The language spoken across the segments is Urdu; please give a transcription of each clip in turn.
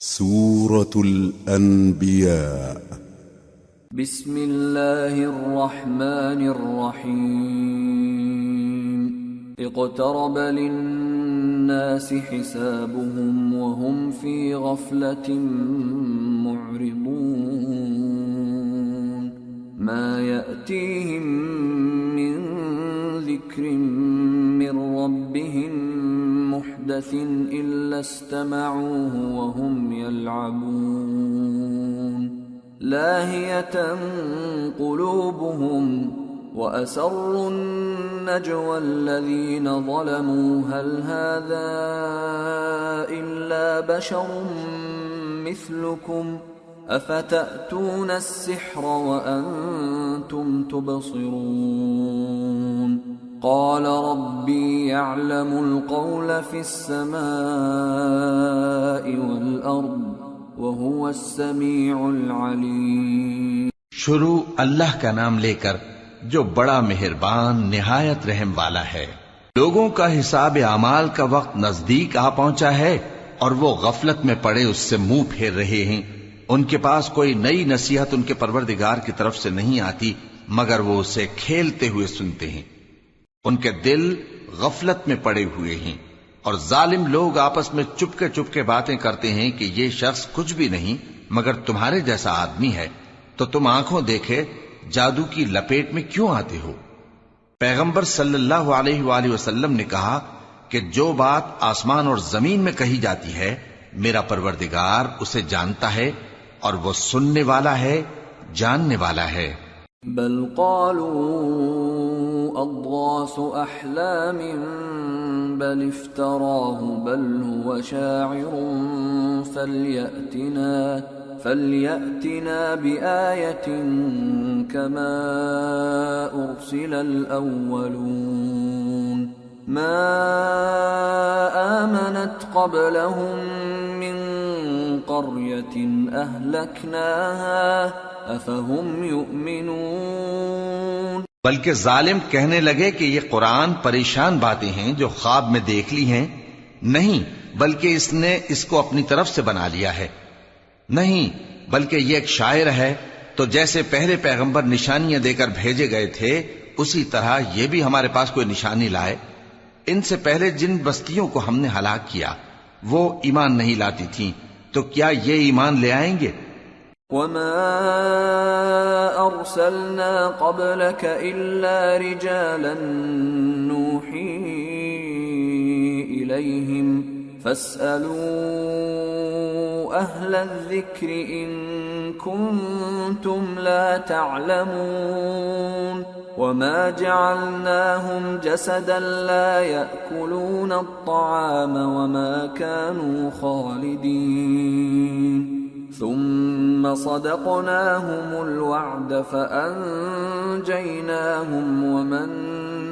سورة الأنبياء. بسم الله الرحمن الرحيم. اقترب للناس حسابهم وهم في غفلة معرضون. ما يأتيهم من ذكر من ربهم محدث إلا استمعوه وهم يلعبون. لاهية قلوبهم وأسروا النجوى الذين ظلموا هل هذا إلا بشر مثلكم أفتأتون السحر وأنتم تبصرون. قال ربي يعلم القول في السماء والأرض وهو السميع العليم. شروع اللہ کا نام لے کر جو بڑا مہربان نہایت رحم والا ہے. لوگوں کا حساب اعمال کا وقت نزدیک آ پہنچا ہے اور وہ غفلت میں پڑے اس سے منہ پھیر رہے ہیں. ان کے پاس کوئی نئی نصیحت ان کے پروردگار کی طرف سے نہیں آتی مگر وہ اسے کھیلتے ہوئے سنتے ہیں. ان کے دل غفلت میں پڑے ہوئے ہیں اور ظالم لوگ آپس میں چپکے باتیں کرتے ہیں کہ یہ شخص کچھ بھی نہیں مگر تمہارے جیسا آدمی ہے تو تم آنکھوں دیکھے جادو کی لپیٹ میں کیوں آتے ہو. پیغمبر صلی اللہ علیہ وآلہ وسلم نے کہا کہ جو بات آسمان اور زمین میں کہی جاتی ہے میرا پروردگار اسے جانتا ہے اور وہ سننے والا ہے جاننے والا ہے. بل قالوا اضغاث احلام بل افتراه بل هو شاعر فليأتنا بآية كما أرسل الأولون. ما آمنت قبلهم من قرية أهلكناها أفهم يؤمنون. بلکہ ظالم کہنے لگے کہ یہ قرآن پریشان باتیں ہیں جو خواب میں دیکھ لی ہیں. نہیں بلکہ اس نے اس کو اپنی طرف سے بنا لیا ہے. نہیں بلکہ یہ ایک شاعر ہے. تو جیسے پہلے پیغمبر نشانیاں دے کر بھیجے گئے تھے اسی طرح یہ بھی ہمارے پاس کوئی نشانی لائے. ان سے پہلے جن بستیوں کو ہم نے ہلاک کیا وہ ایمان نہیں لاتی تھیں تو کیا یہ ایمان لے آئیں گے؟ وما ارسلنا قبلك الا رجالا نوحي اليهم فاسألوا اهل الذكر ان كنتم لا تعلمون. وما جعلناهم جسدا لا يأكلون الطعام وما كانوا خالدين. ثم صدقناهم الوعد فأنجيناهم ومن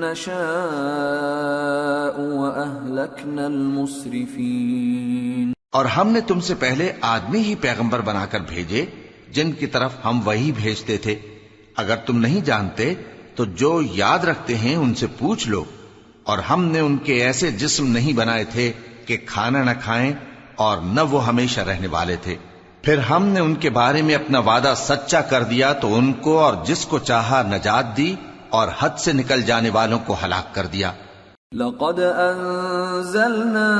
نشاء وأهلكنا المسرفين. اور ہم نے تم سے پہلے آدمی ہی پیغمبر بنا کر بھیجے جن کی طرف ہم وہی بھیجتے تھے. اگر تم نہیں جانتے تو جو یاد رکھتے ہیں ان سے پوچھ لو. اور ہم نے ان کے ایسے جسم نہیں بنائے تھے کہ کھانا نہ کھائیں اور نہ وہ ہمیشہ رہنے والے تھے. پھر ہم نے ان کے بارے میں اپنا وعدہ سچا کر دیا تو ان کو اور جس کو چاہا نجات دی اور حد سے نکل جانے والوں کو ہلاک کر دیا. لقد انزلنا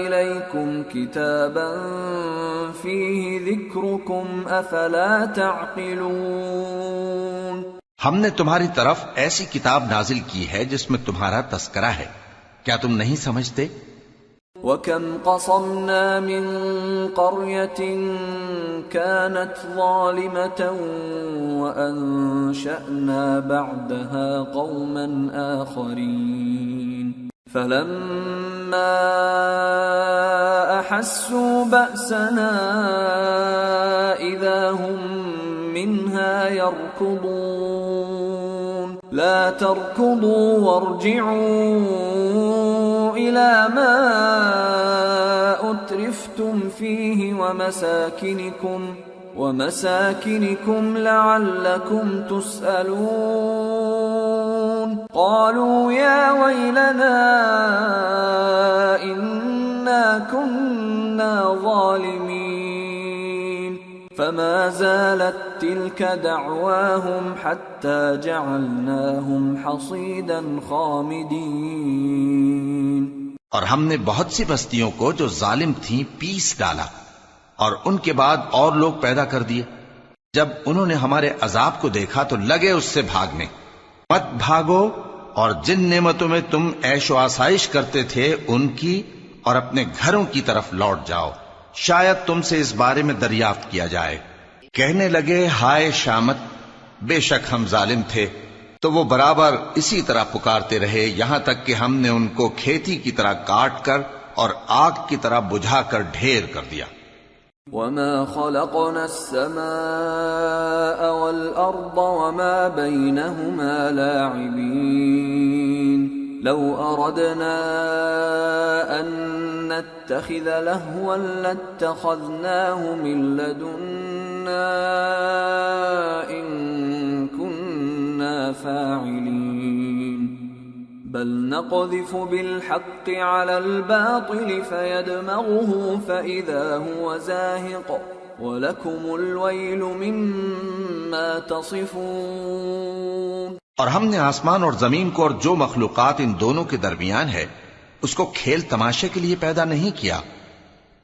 الیکم کتابا فیہ ذکرکم افلا تعقلون. ہم نے تمہاری طرف ایسی کتاب نازل کی ہے جس میں تمہارا تذکرہ ہے. کیا تم نہیں سمجھتے؟ وَكَمْ قَصَمْنَا مِنْ قَرْيَةٍ كَانَتْ ظَالِمَةً وَأَنشَأْنَا بَعْدَهَا قَوْمًا آخَرِينَ فَلَمَّا أَحَسُّوا بَأْسَنَا إِذَا هُمْ مِنْهَا يَرْكُضُونَ. لَا تَرْكُضُوا وَارْجِعُوا إِلَى مَا أُتْرِفْتُمْ فِيهِ وَمَسَاكِنِكُمْ لَعَلَّكُمْ تُسْأَلُونَ. قَالُوا يَا وَيْلَنَا إِنَّا إنا كنا ظالمين فما زالت تلك دعواهم حتى جعلناهم حصيدا خامدين. اور ہم نے بہت سی بستیوں کو جو ظالم تھیں پیس ڈالا، اور ان کے بعد اور لوگ پیدا کر دیے. جب انہوں نے ہمارے عذاب کو دیکھا تو لگے اس سے بھاگنے. مت بھاگو، اور جن نعمتوں میں تم عیش و آسائش کرتے تھے ان کی اور اپنے گھروں کی طرف لوٹ جاؤ، شاید تم سے اس بارے میں دریافت کیا جائے. کہنے لگے ہائے شامت، بے شک ہم ظالم تھے. تو وہ برابر اسی طرح پکارتے رہے یہاں تک کہ ہم نے ان کو کھیتی کی طرح کاٹ کر اور آگ کی طرح بجھا کر ڈھیر کر دیا. وما خلقنا السماء والأرض وما بينهما لاعبين لو أردنا أن نتخذ لهوا لاتخذناه من لدنا إن كنا فاعلين بل نقذف بالحق على الباطل فيدمغه فإذا هو زاهق وَلَكُمُ الْوَيْلُ مِمَّا تَصِفُونَ. اور ہم نے آسمان اور زمین کو اور جو مخلوقات ان دونوں کے درمیان ہے اس کو کھیل تماشے کے لیے پیدا نہیں کیا.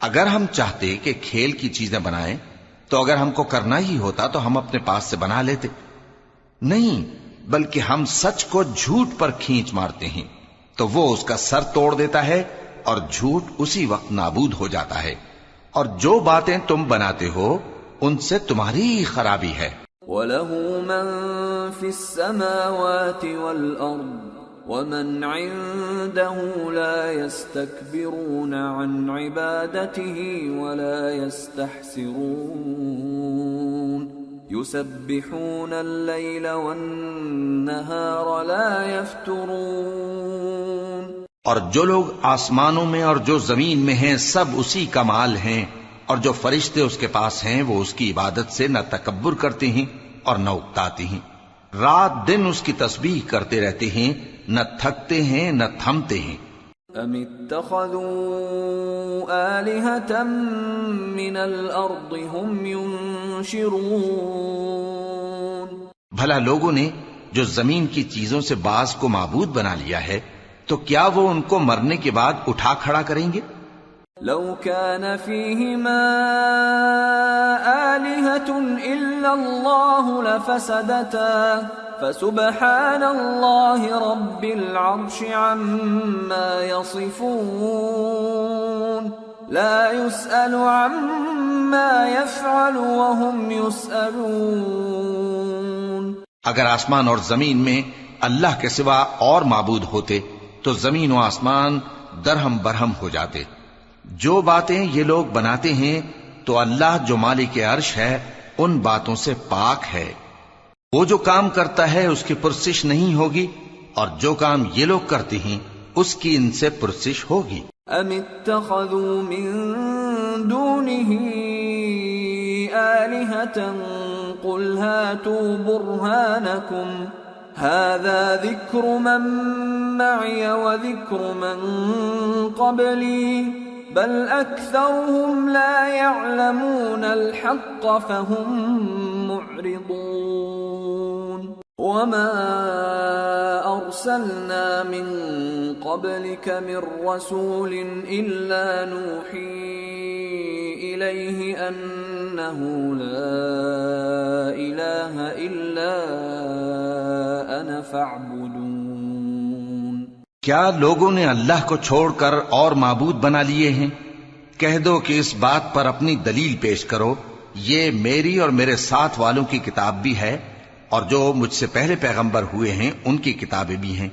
اگر ہم چاہتے کہ کھیل کی چیزیں بنائیں تو اگر ہم کو کرنا ہی ہوتا تو ہم اپنے پاس سے بنا لیتے. نہیں، بلکہ ہم سچ کو جھوٹ پر کھینچ مارتے ہیں تو وہ اس کا سر توڑ دیتا ہے اور جھوٹ اسی وقت نابود ہو جاتا ہے. اور جو باتیں تم بناتے ہو ان سے تمہاری خرابی ہے. وَلَهُ مَن فِي السَّمَاوَاتِ وَالْأَرْضِ وَمَنْ عِندَهُ لَا يَسْتَكْبِرُونَ عَنْ عِبَادَتِهِ وَلَا يَسْتَحْسِرُونَ يُسَبِّحُونَ اللَّيْلَ وَالنَّهَارَ لَا يَفْتُرُونَ. اور جو لوگ آسمانوں میں اور جو زمین میں ہیں سب اسی کا مال ہیں، اور جو فرشتے اس کے پاس ہیں وہ اس کی عبادت سے نہ تکبر کرتے ہیں اور نہ اکتاتے ہیں. رات دن اس کی تسبیح کرتے رہتے ہیں، نہ تھکتے ہیں نہ تھمتے ہیں. ام اتخذوا آلهة من الارض هم ينشرون. بھلا لوگوں نے جو زمین کی چیزوں سے بعض کو معبود بنا لیا ہے تو کیا وہ ان کو مرنے کے بعد اٹھا کھڑا کریں گے؟ لو كان فيهما آلهة إلا الله لفسدتا فسبحان الله رب العرش عما يصفون لا يسأل عما يفعل وهم يسألون. اگر آسمان اور زمین میں اللہ کے سوا اور معبود ہوتے تو زمین و آسمان درہم برہم ہو جاتے. جو باتیں یہ لوگ بناتے ہیں تو اللہ جو مالک عرش ہے ان باتوں سے پاک ہے. وہ جو کام کرتا ہے اس کی پرسش نہیں ہوگی، اور جو کام یہ لوگ کرتے ہیں اس کی ان سے پرسش ہوگی. ام اتخذوا من دونه آلهة قل هاتوا برهانكم هذا ذكر من معي وذكر من قبلي بل أكثرهم لا يعلمون الحق فهم معرضون. وما أرسلنا من قبلك من رسول إلا نوحي إليه أنه لا إله إلا أنا فاعبدون. کیا لوگوں نے اللہ کو چھوڑ کر اور معبود بنا لیے ہیں؟ کہہ دو کہ اس بات پر اپنی دلیل پیش کرو. یہ میری اور میرے ساتھ والوں کی کتاب بھی ہے، اور جو مجھ سے پہلے پیغمبر ہوئے ہیں ان کی کتابیں بھی ہیں.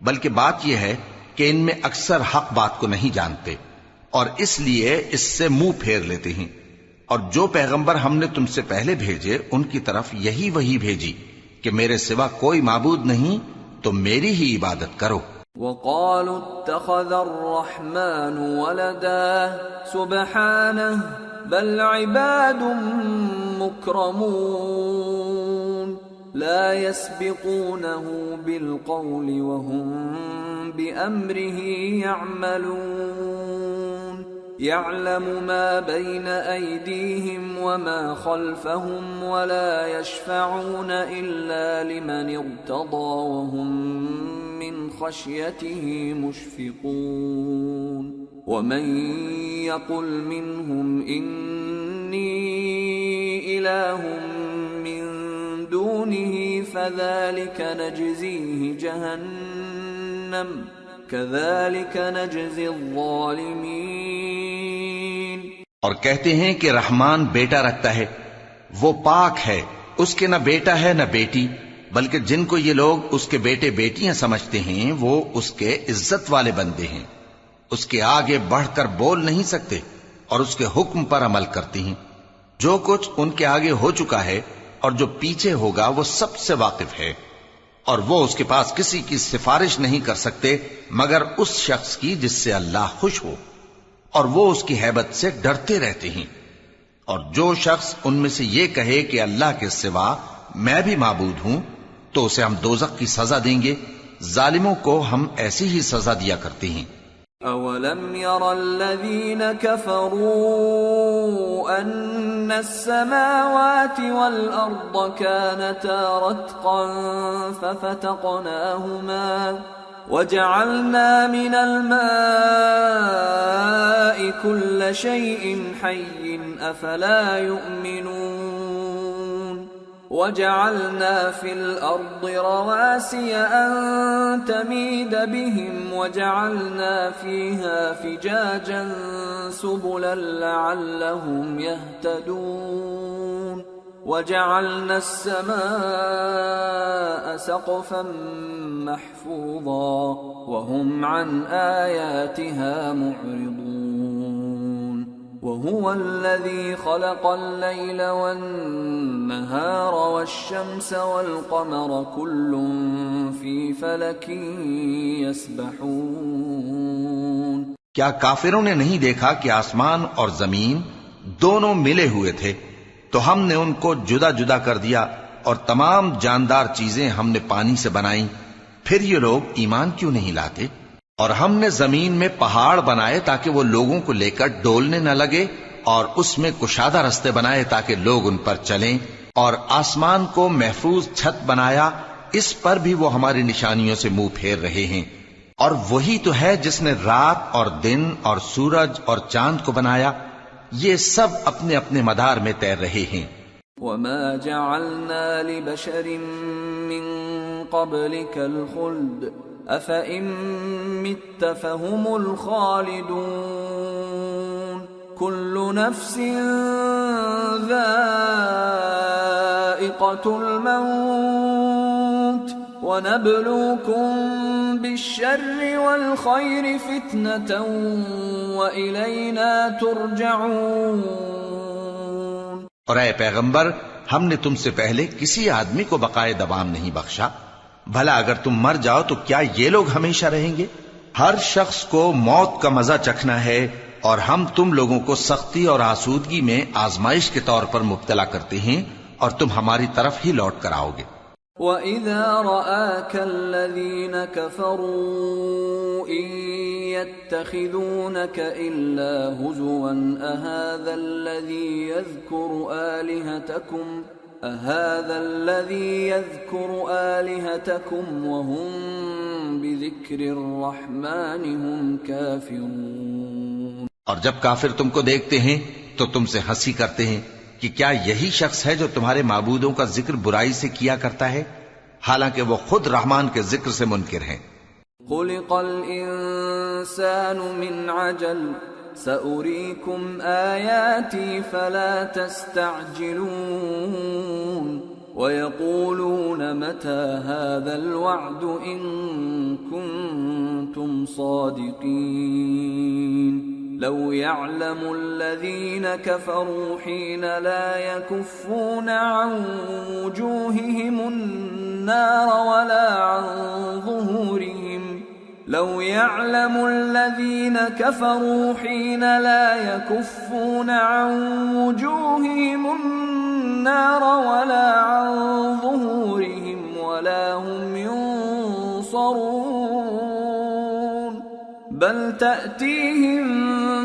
بلکہ بات یہ ہے کہ ان میں اکثر حق بات کو نہیں جانتے، اور اس لیے اس سے منہ پھیر لیتے ہیں. اور جو پیغمبر ہم نے تم سے پہلے بھیجے ان کی طرف یہی وحی بھیجی کہ میرے سوا کوئی معبود نہیں تو میری ہی عبادت کرو. وقالوا اتخذ الرحمن ولدا سبحانه بل عباد مكرمون لا يسبقونه بالقول وهم بأمره يعملون. يعلم ما بين أيديهم وما خلفهم ولا يشفعون إلا لمن ارتضى وهم من خشيته مشفقون ومن يقل منهم إني إله من دونه فذلك نجزيه جهنم كذلك نجزي الظالمين۔ اور کہتے ہیں کہ رحمان بیٹا رکھتا ہے، وہ پاک ہے، اس کے نہ بیٹا ہے نہ بیٹی، بلکہ جن کو یہ لوگ اس کے بیٹے بیٹیاں سمجھتے ہیں وہ اس کے عزت والے بندے ہیں، اس کے آگے بڑھ کر بول نہیں سکتے اور اس کے حکم پر عمل کرتے ہیں۔ جو کچھ ان کے آگے ہو چکا ہے اور جو پیچھے ہوگا وہ سب سے واقف ہے، اور وہ اس کے پاس کسی کی سفارش نہیں کر سکتے مگر اس شخص کی جس سے اللہ خوش ہو، اور وہ اس کی ہیبت سے ڈرتے رہتے ہیں۔ اور جو شخص ان میں سے یہ کہے کہ اللہ کے سوا میں بھی معبود ہوں تو اسے ہم دوزخ کی سزا دیں گے، ظالموں کو ہم ایسی ہی سزا دیا کرتے ہیں۔ أَوَلَمْ يَرَ الَّذِينَ كَفَرُوا أَنَّ السَّمَاوَاتِ وَالْأَرْضَ كَانَتَا رَتْقًا فَفَتَقْنَاهُمَا وَجَعَلْنَا مِنَ الْمَاءِ كُلَّ شَيْءٍ حَيٍّ أَفَلَا يُؤْمِنُونَ وَجَعَلْنَا فِي الْأَرْضِ رَوَاسِيَ أَن تَمِيدَ بِهِمْ وَجَعَلْنَا فِيهَا فِجَاجًا سُبُلًا لَعَلَّهُمْ يَهْتَدُونَ وَجَعَلْنَا السَّمَاءَ سَقْفًا مَحْفُوظًا وَهُمْ عَنْ آيَاتِهَا مُعْرِضُونَ وَهُوَ الَّذِي خَلَقَ اللَّيْلَ وَالنَّهَارَ وَالشَّمْسَ وَالْقَمَرَ كُلٌّ فِي فَلَكٍ يَسْبَحُونَ۔ کیا کافروں نے نہیں دیکھا کہ آسمان اور زمین دونوں ملے ہوئے تھے تو ہم نے ان کو جدا جدا کر دیا، اور تمام جاندار چیزیں ہم نے پانی سے بنائیں، پھر یہ لوگ ایمان کیوں نہیں لاتے؟ اور ہم نے زمین میں پہاڑ بنائے تاکہ وہ لوگوں کو لے کر ڈولنے نہ لگے، اور اس میں کشادہ رستے بنائے تاکہ لوگ ان پر چلیں، اور آسمان کو محفوظ چھت بنایا، اس پر بھی وہ ہماری نشانیوں سے منہ پھیر رہے ہیں۔ اور وہی تو ہے جس نے رات اور دن اور سورج اور چاند کو بنایا، یہ سب اپنے اپنے مدار میں تیر رہے ہیں۔ وَمَا جَعَلْنَا لِبَشَرٍ مِّن قَبْلِكَ الْخُلْدَ أَفَإِن مِّتَّ فَهُمُ الْخَالِدُونَ كُلُّ نَفْسٍ ذَائِقَةُ الْمَوْتِ وَنَبْلُوكُم بِالشَّرِّ وَالْخَيْرِ فِتْنَةً وَإِلَيْنَا تُرْجَعُونَ۔ اور اے پیغمبر، ہم نے تم سے پہلے کسی آدمی کو بقائے دوام نہیں بخشا، بھلا اگر تم مر جاؤ تو کیا یہ لوگ ہمیشہ رہیں گے؟ ہر شخص کو موت کا مزہ چکھنا ہے، اور ہم تم لوگوں کو سختی اور آسودگی میں آزمائش کے طور پر مبتلا کرتے ہیں، اور تم ہماری طرف ہی لوٹ کر آؤ گے۔ وَإِذَا رَآكَ الَّذِينَ كَفَرُوا إِن يَتَّخِذُونَكَ إِلَّا هُزُوًا أَهَذَا الَّذِي يَذْكُرُ آلِهَتَكُمْ وَهُمْ بِذِكْرِ الرَّحْمَنِ هُمْ كَافِرُونَ۔ اور جب کافر تم کو دیکھتے ہیں تو تم سے ہنسی کرتے ہیں کہ کیا یہی شخص ہے جو تمہارے معبودوں کا ذکر برائی سے کیا کرتا ہے، حالانکہ وہ خود رحمان کے ذکر سے منکر ہیں۔ خُلِقَ الْإِنسَانُ مِنْ عَجَلٍ سَأُرِيكُمْ آيَاتِي فَلَا تَسْتَعْجِلُونَ وَيَقُولُونَ مَتَى هَذَا الْوَعْدُ إِن كُنتُمْ صَادِقِينَ لَوْ يَعْلَمُ الَّذِينَ كَفَرُوا حِينَ لَا يَكُفُّونَ عَن وُجُوهِهِمُ النَّارَ وَلَا عَن ظُهُورِهِمْ لَوْ يَعْلَمُ الَّذِينَ كَفَرُوا حِينَ لَا يَكُفُّونَ عَن وُجُوهِهِمُ النَّارَ وَلَا عَن ظُهُورِهِمْ وَلَا هُمْ يُنصَرُونَ بَلْ تَأْتِيهِم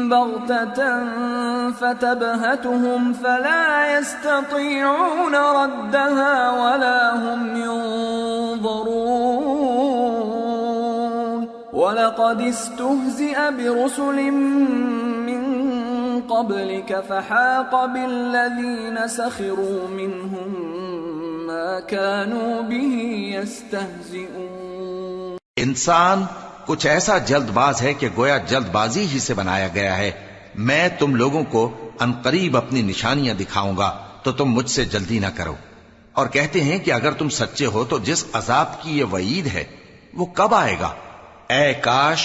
بغتة فتبهتهم فلا يستطيعون ردها ولا هم ينظرون وَلَقَدِ اسْتُهْزِئَ بِرُسُلٍ مِّن قَبْلِكَ فَحَاقَ بِالَّذِينَ سَخِرُوا مِنْهُم مَّا كَانُوا بِهِ يَسْتَهْزِئُونَ۔ انسان کچھ ایسا جلد باز ہے کہ گویا جلد بازی ہی سے بنایا گیا ہے۔ میں تم لوگوں کو عنقریب اپنی نشانیاں دکھاؤں گا تو تم مجھ سے جلدی نہ کرو، اور کہتے ہیں کہ اگر تم سچے ہو تو جس عذاب کی یہ وعید ہے وہ کب آئے گا؟ اے کاش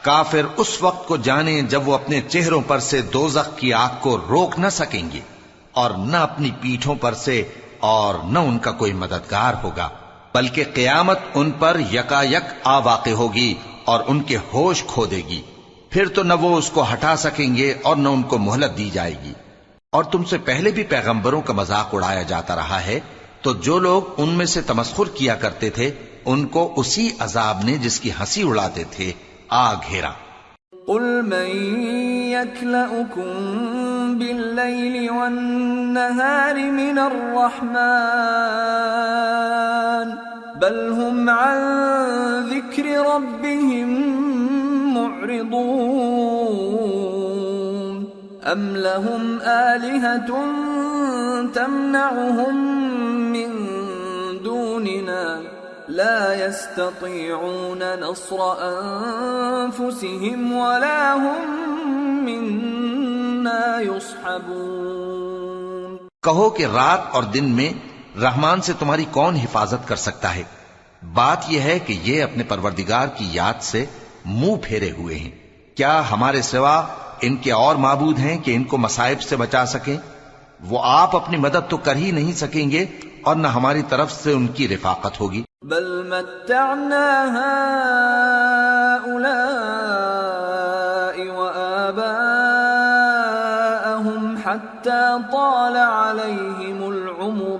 کافر اس وقت کو جانیں جب وہ اپنے چہروں پر سے دوزخ کی آگ کو روک نہ سکیں گے، اور نہ اپنی پیٹھوں پر سے، اور نہ ان کا کوئی مددگار ہوگا، بلکہ قیامت ان پر یکا یک آ واقع ہوگی اور ان کے ہوش کھو دے گی، پھر تو نہ وہ اس کو ہٹا سکیں گے اور نہ ان کو مہلت دی جائے گی۔ اور تم سے پہلے بھی پیغمبروں کا مذاق اڑایا جاتا رہا ہے، تو جو لوگ ان میں سے تمسخر کیا کرتے تھے ان کو اسی عذاب نے جس کی ہنسی اڑاتے تھے آ گھیرا۔ قل من يكلؤكم بالليل والنهار من الرحمن بل هم عن ذكر ربهم معرضون أم لهم آلهة تمنعهم من دوننا لا يستطيعون نصر أنفسهم ولا هم منا يصحبون۔ کہو کہ رات اور دن میں رحمان سے تمہاری کون حفاظت کر سکتا ہے؟ بات یہ ہے کہ یہ اپنے پروردگار کی یاد سے منہ پھیرے ہوئے ہیں۔ کیا ہمارے سوا ان کے اور معبود ہیں کہ ان کو مصائب سے بچا سکیں؟ وہ آپ اپنی مدد تو کر ہی نہیں سکیں گے اور نہ ہماری طرف سے ان کی رفاقت ہوگی۔ بل متعنا هؤلاء وآباءهم حتى طال عليهم العمر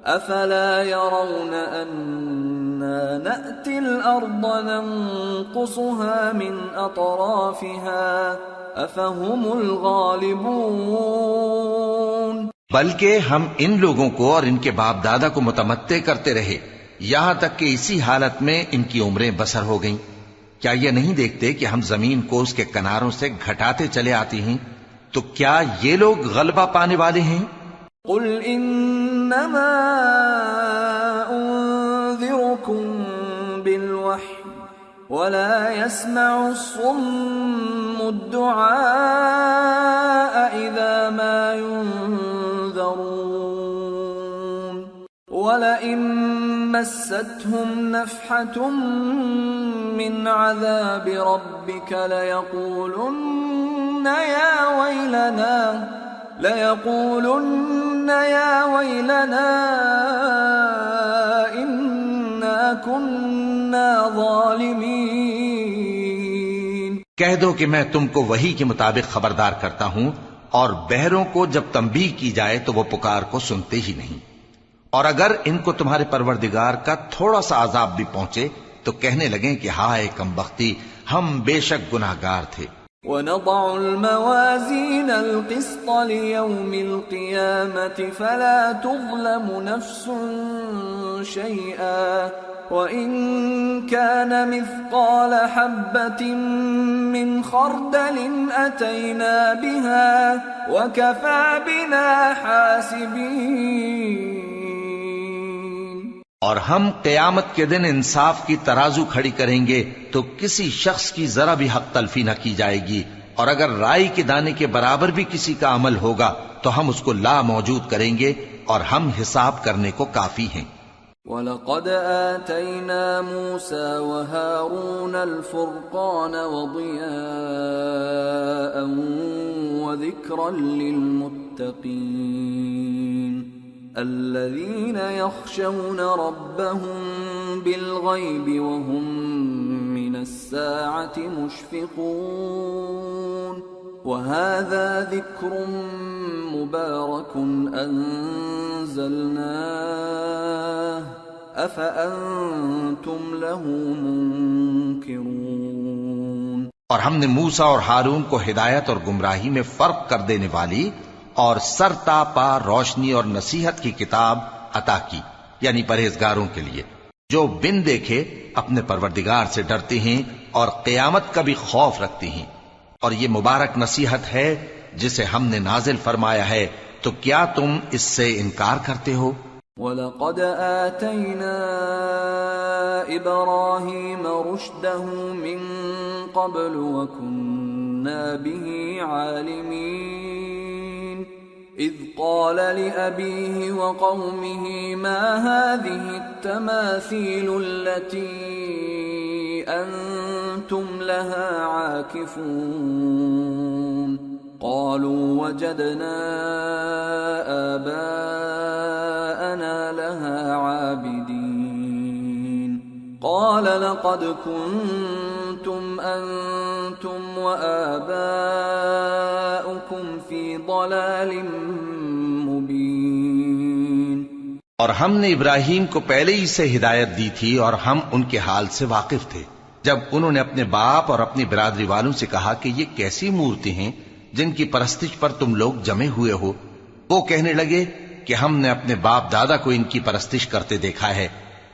أفلا يرون أنا نأتي الأرض ننقصها من أطرافها أفهم الغالبون۔ بلکہ ہم ان لوگوں کو اور ان کے باپ دادا کو متمتع کرتے رہے یہاں تک کہ اسی حالت میں ان کی عمریں بسر ہو گئیں۔ کیا یہ نہیں دیکھتے کہ ہم زمین کو اس کے کناروں سے گھٹاتے چلے آتے ہیں؟ تو کیا یہ لوگ غلبہ پانے والے ہیں؟ قل انما انذركم بالوحی ولا يسمع الصم الدعاء اذا ما ينذرون ولئن مستهم نفحة من عذاب ربك ليقولن يا ويلنا إنا كنا ظالمين۔ کہہ دو کہ میں تم کو وحی کے مطابق خبردار کرتا ہوں، اور بہروں کو جب تنبیہ کی جائے تو وہ پکار کو سنتے ہی نہیں، اور اگر ان کو تمہارے پروردگار کا تھوڑا سا عذاب بھی پہنچے تو کہنے لگیں کہ ہائے کمبختی، ہم بے شک گناہگار تھے۔ وَنَضَعُ الْمَوَازِينَ الْقِسْطَ لِيَوْمِ الْقِيَامَةِ فَلَا تُظْلَمُ نَفْسٌ شَيْئًا وَإِن كَانَ مِثْقَالَ حَبَّةٍ مِّنْ خَرْدَلٍ أَتَيْنَا بِهَا وَكَفَى بِنَا حَاسِبِينَ۔ اور ہم قیامت کے دن انصاف کی ترازو کھڑی کریں گے تو کسی شخص کی ذرا بھی حق تلفی نہ کی جائے گی، اور اگر رائی کے دانے کے برابر بھی کسی کا عمل ہوگا تو ہم اس کو لا موجود کریں گے، اور ہم حساب کرنے کو کافی ہیں۔ وَلَقَدْ آتَيْنَا مُوسَى وَهَارُونَ الْفُرْقَانَ وَضِيَاءً وَذِكْرًا لِّلْمُتَّقِينَ الذين يخشون ربهم بالغيب وهم من الساعة مشفقون وهذا ذكر مبارك أنزلناه أفأنتم له منكرون۔ اور ہم نے موسیٰ اور ہارون کو ہدایت اور گمراہی میں فرق کر دینے والی اور سر تا پا روشنی اور نصیحت کی کتاب عطا کی، یعنی پرہیزگاروں کے لیے جو بن دیکھے اپنے پروردگار سے ڈرتے ہیں اور قیامت کا بھی خوف رکھتے ہیں۔ اور یہ مبارک نصیحت ہے جسے ہم نے نازل فرمایا ہے، تو کیا تم اس سے انکار کرتے ہو؟ وَلَقَدْ آتَيْنَا إِبْرَاهِيمَ رُشْدَهُ مِنْ قَبْلُ وَكُنَّا بِهِ عَالِمِينَ إِذْ قَالَ لِأَبِيهِ وَقَوْمِهِ مَا هَذِهِ التَّمَاثِيلُ الَّتِي أَنْتُمْ لَهَا عَاكِفُونَ قالوا وجدنا آباءنا لها عابدين قال لقد كنتم أنتم وآباؤكم في ضلال مبين۔ اور ہم نے ابراہیم کو پہلے ہی سے ہدایت دی تھی اور ہم ان کے حال سے واقف تھے جب انہوں نے اپنے باپ اور اپنی برادری والوں سے کہا کہ یہ کیسی مورتی ہیں جن کی پرستش پر تم لوگ جمے ہوئے ہو۔ وہ کہنے لگے کہ ہم نے اپنے باپ دادا کو ان کی پرستش کرتے دیکھا ہے۔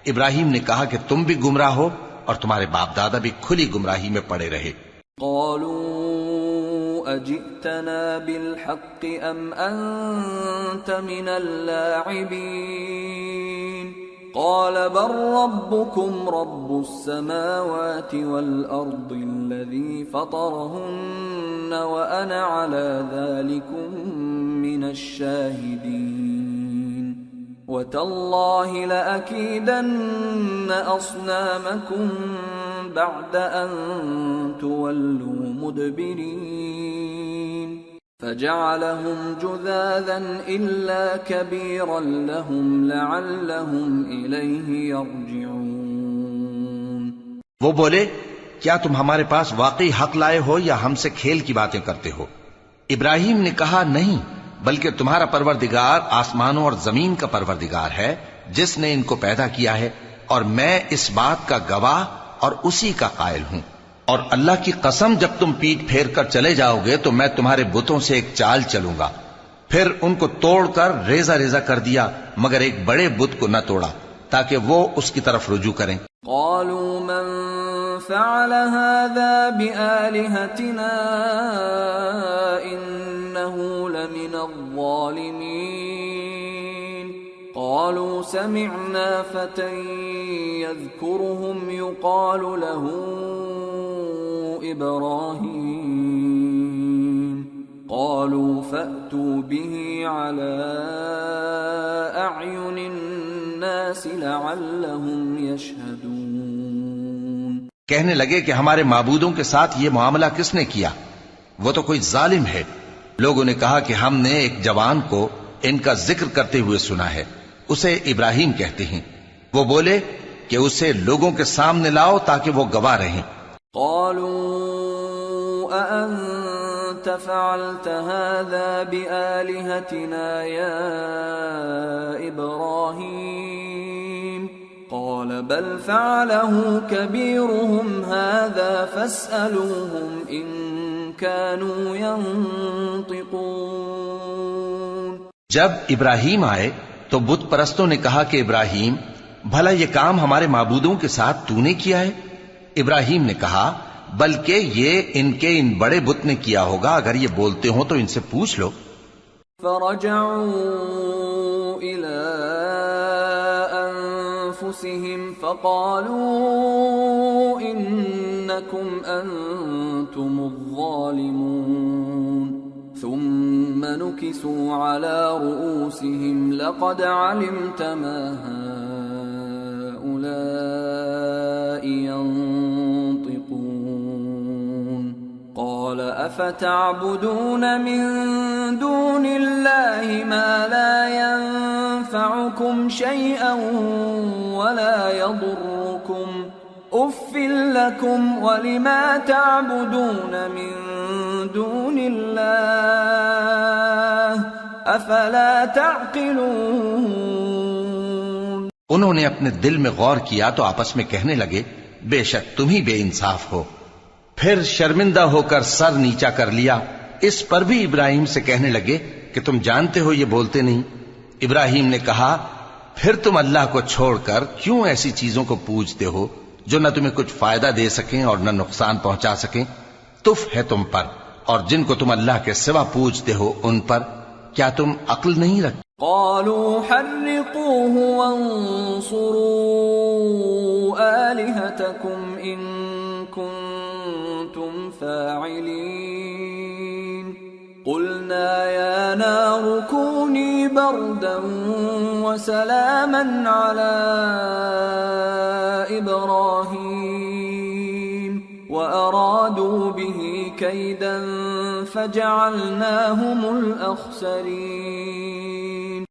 ابراہیم نے کہا کہ تم بھی گمراہ ہو اور تمہارے باپ دادا بھی کھلی گمراہی میں پڑے رہے۔ قالوا اجئتنا بالحق ام انت من اللاعبین قال بل ربكم رب السماوات والأرض الذي فطرهن وأنا على ذلكم من الشاهدين وتالله لأكيدن أصنامكم بعد أن تولوا مدبرين فجعلهم جذاذا إلا كبيرا لهم لعلهم إليه يرجعون۔ وہ بولے کیا تم ہمارے پاس واقعی حق لائے ہو یا ہم سے کھیل کی باتیں کرتے ہو؟ ابراہیم نے کہا نہیں، بلکہ تمہارا پروردگار آسمانوں اور زمین کا پروردگار ہے جس نے ان کو پیدا کیا ہے، اور میں اس بات کا گواہ اور اسی کا قائل ہوں۔ اور اللہ کی قسم جب تم پیٹ پھیر کر چلے جاؤ گے تو میں تمہارے بتوں سے ایک چال چلوں گا۔ پھر ان کو توڑ کر ریزہ ریزہ کر دیا مگر ایک بڑے بت کو نہ توڑا تاکہ وہ اس کی طرف رجوع کریں۔ قالوا من فعل هذا بآلهتنا إنه لمن الظالمين قالوا سمعنا فتى يذكرهم يقال له إبراهيم قالوا فأتوا به على أعين الناس لعلهم يشهدون۔ کہنے لگے کہ ہمارے معبودوں کے ساتھ یہ معاملہ کس نے کیا؟ وہ تو کوئی ظالم ہے۔ لوگوں نے کہا کہ ہم نے ایک جوان کو ان کا ذکر کرتے ہوئے سنا ہے، اسے ابراہیم کہتے ہیں۔ وہ بولے کہ اسے لوگوں کے سامنے لاؤ تاکہ وہ گواہ رہیں۔ قالوا أأنت فعلت هذا بآلهتنا يا إبراهيم قال بل فعله كبيرهم هذا فاسألوهم إن كانوا ينطقون۔ جب ابراہیم آئے تو بت پرستوں نے کہا کہ ابراہیم بھلا یہ کام ہمارے معبودوں کے ساتھ تو نے کیا ہے؟ ابراہیم نے کہا بلکہ یہ ان کے ان بڑے بت نے کیا ہوگا، اگر یہ بولتے ہوں تو ان سے پوچھ لو۔ فرجعوا إلى أنفسهم فقالوا إنكم أنتم الظالمون ثم نكسوا على رؤوسهم لقد علمت ما هؤلاء ينطقون قال أفتعبدون من دون الله ما لا ينفعكم شيئا ولا يضركم أف لكم ولما تعبدون من دون الله أفلا تعقلون۔ انہوں نے اپنے دل میں غور کیا تو آپس میں کہنے لگے بے شک تم ہی بے انصاف ہو۔ پھر شرمندہ ہو کر سر نیچا کر لیا۔ اس پر بھی ابراہیم سے کہنے لگے کہ تم جانتے ہو یہ بولتے نہیں۔ ابراہیم نے کہا پھر تم اللہ کو چھوڑ کر کیوں ایسی چیزوں کو پوجتے ہو جو نہ تمہیں کچھ فائدہ دے سکیں اور نہ نقصان پہنچا سکیں؟ تف ہے تم پر اور جن کو تم اللہ کے سوا پوجتے ہو ان پر، کیا تم عقل نہیں رکھتے؟ قالوا حرقوه وانصروا آلهتكم إن كنتم فاعلين قلنا يا نار كوني بردا وسلاما على إبراهيم وأرادوا به كيدا فجعلناهم الأخسرين۔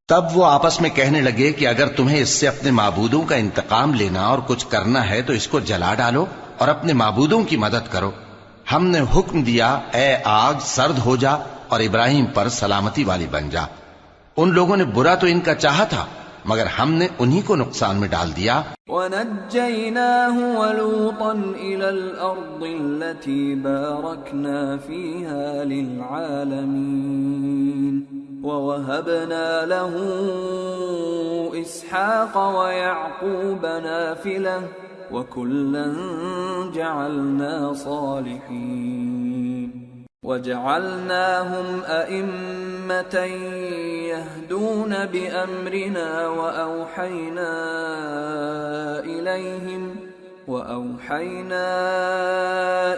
تب وہ آپس میں کہنے لگے کہ اگر تمہیں اس سے اپنے معبودوں کا انتقام لینا اور کچھ کرنا ہے تو اس کو جلا ڈالو اور اپنے معبودوں کی مدد کرو۔ ہم نے حکم دیا اے آگ سرد ہو جا اور ابراہیم پر سلامتی والی بن جا۔ ان لوگوں نے برا تو ان کا چاہا تھا مگر ہم نے انہی کو نقصان میں ڈال دیا۔ وَنَجَّيْنَاهُ وَلُوطًا إِلَى الْأَرْضِ الَّتِي بَارَكْنَا فِيهَا لِلْعَالَمِينَ وَوَهَبْنَا لَهُ إِسْحَاقَ وَيَعْقُوبَ نَافِلَةً وَكُلًّا جَعَلْنَا صَالِحِينَ وَجَعَلْنَاهُمْ أَئِمَّةً يَهْدُونَ بِأَمْرِنَا وَأَوْحَيْنَا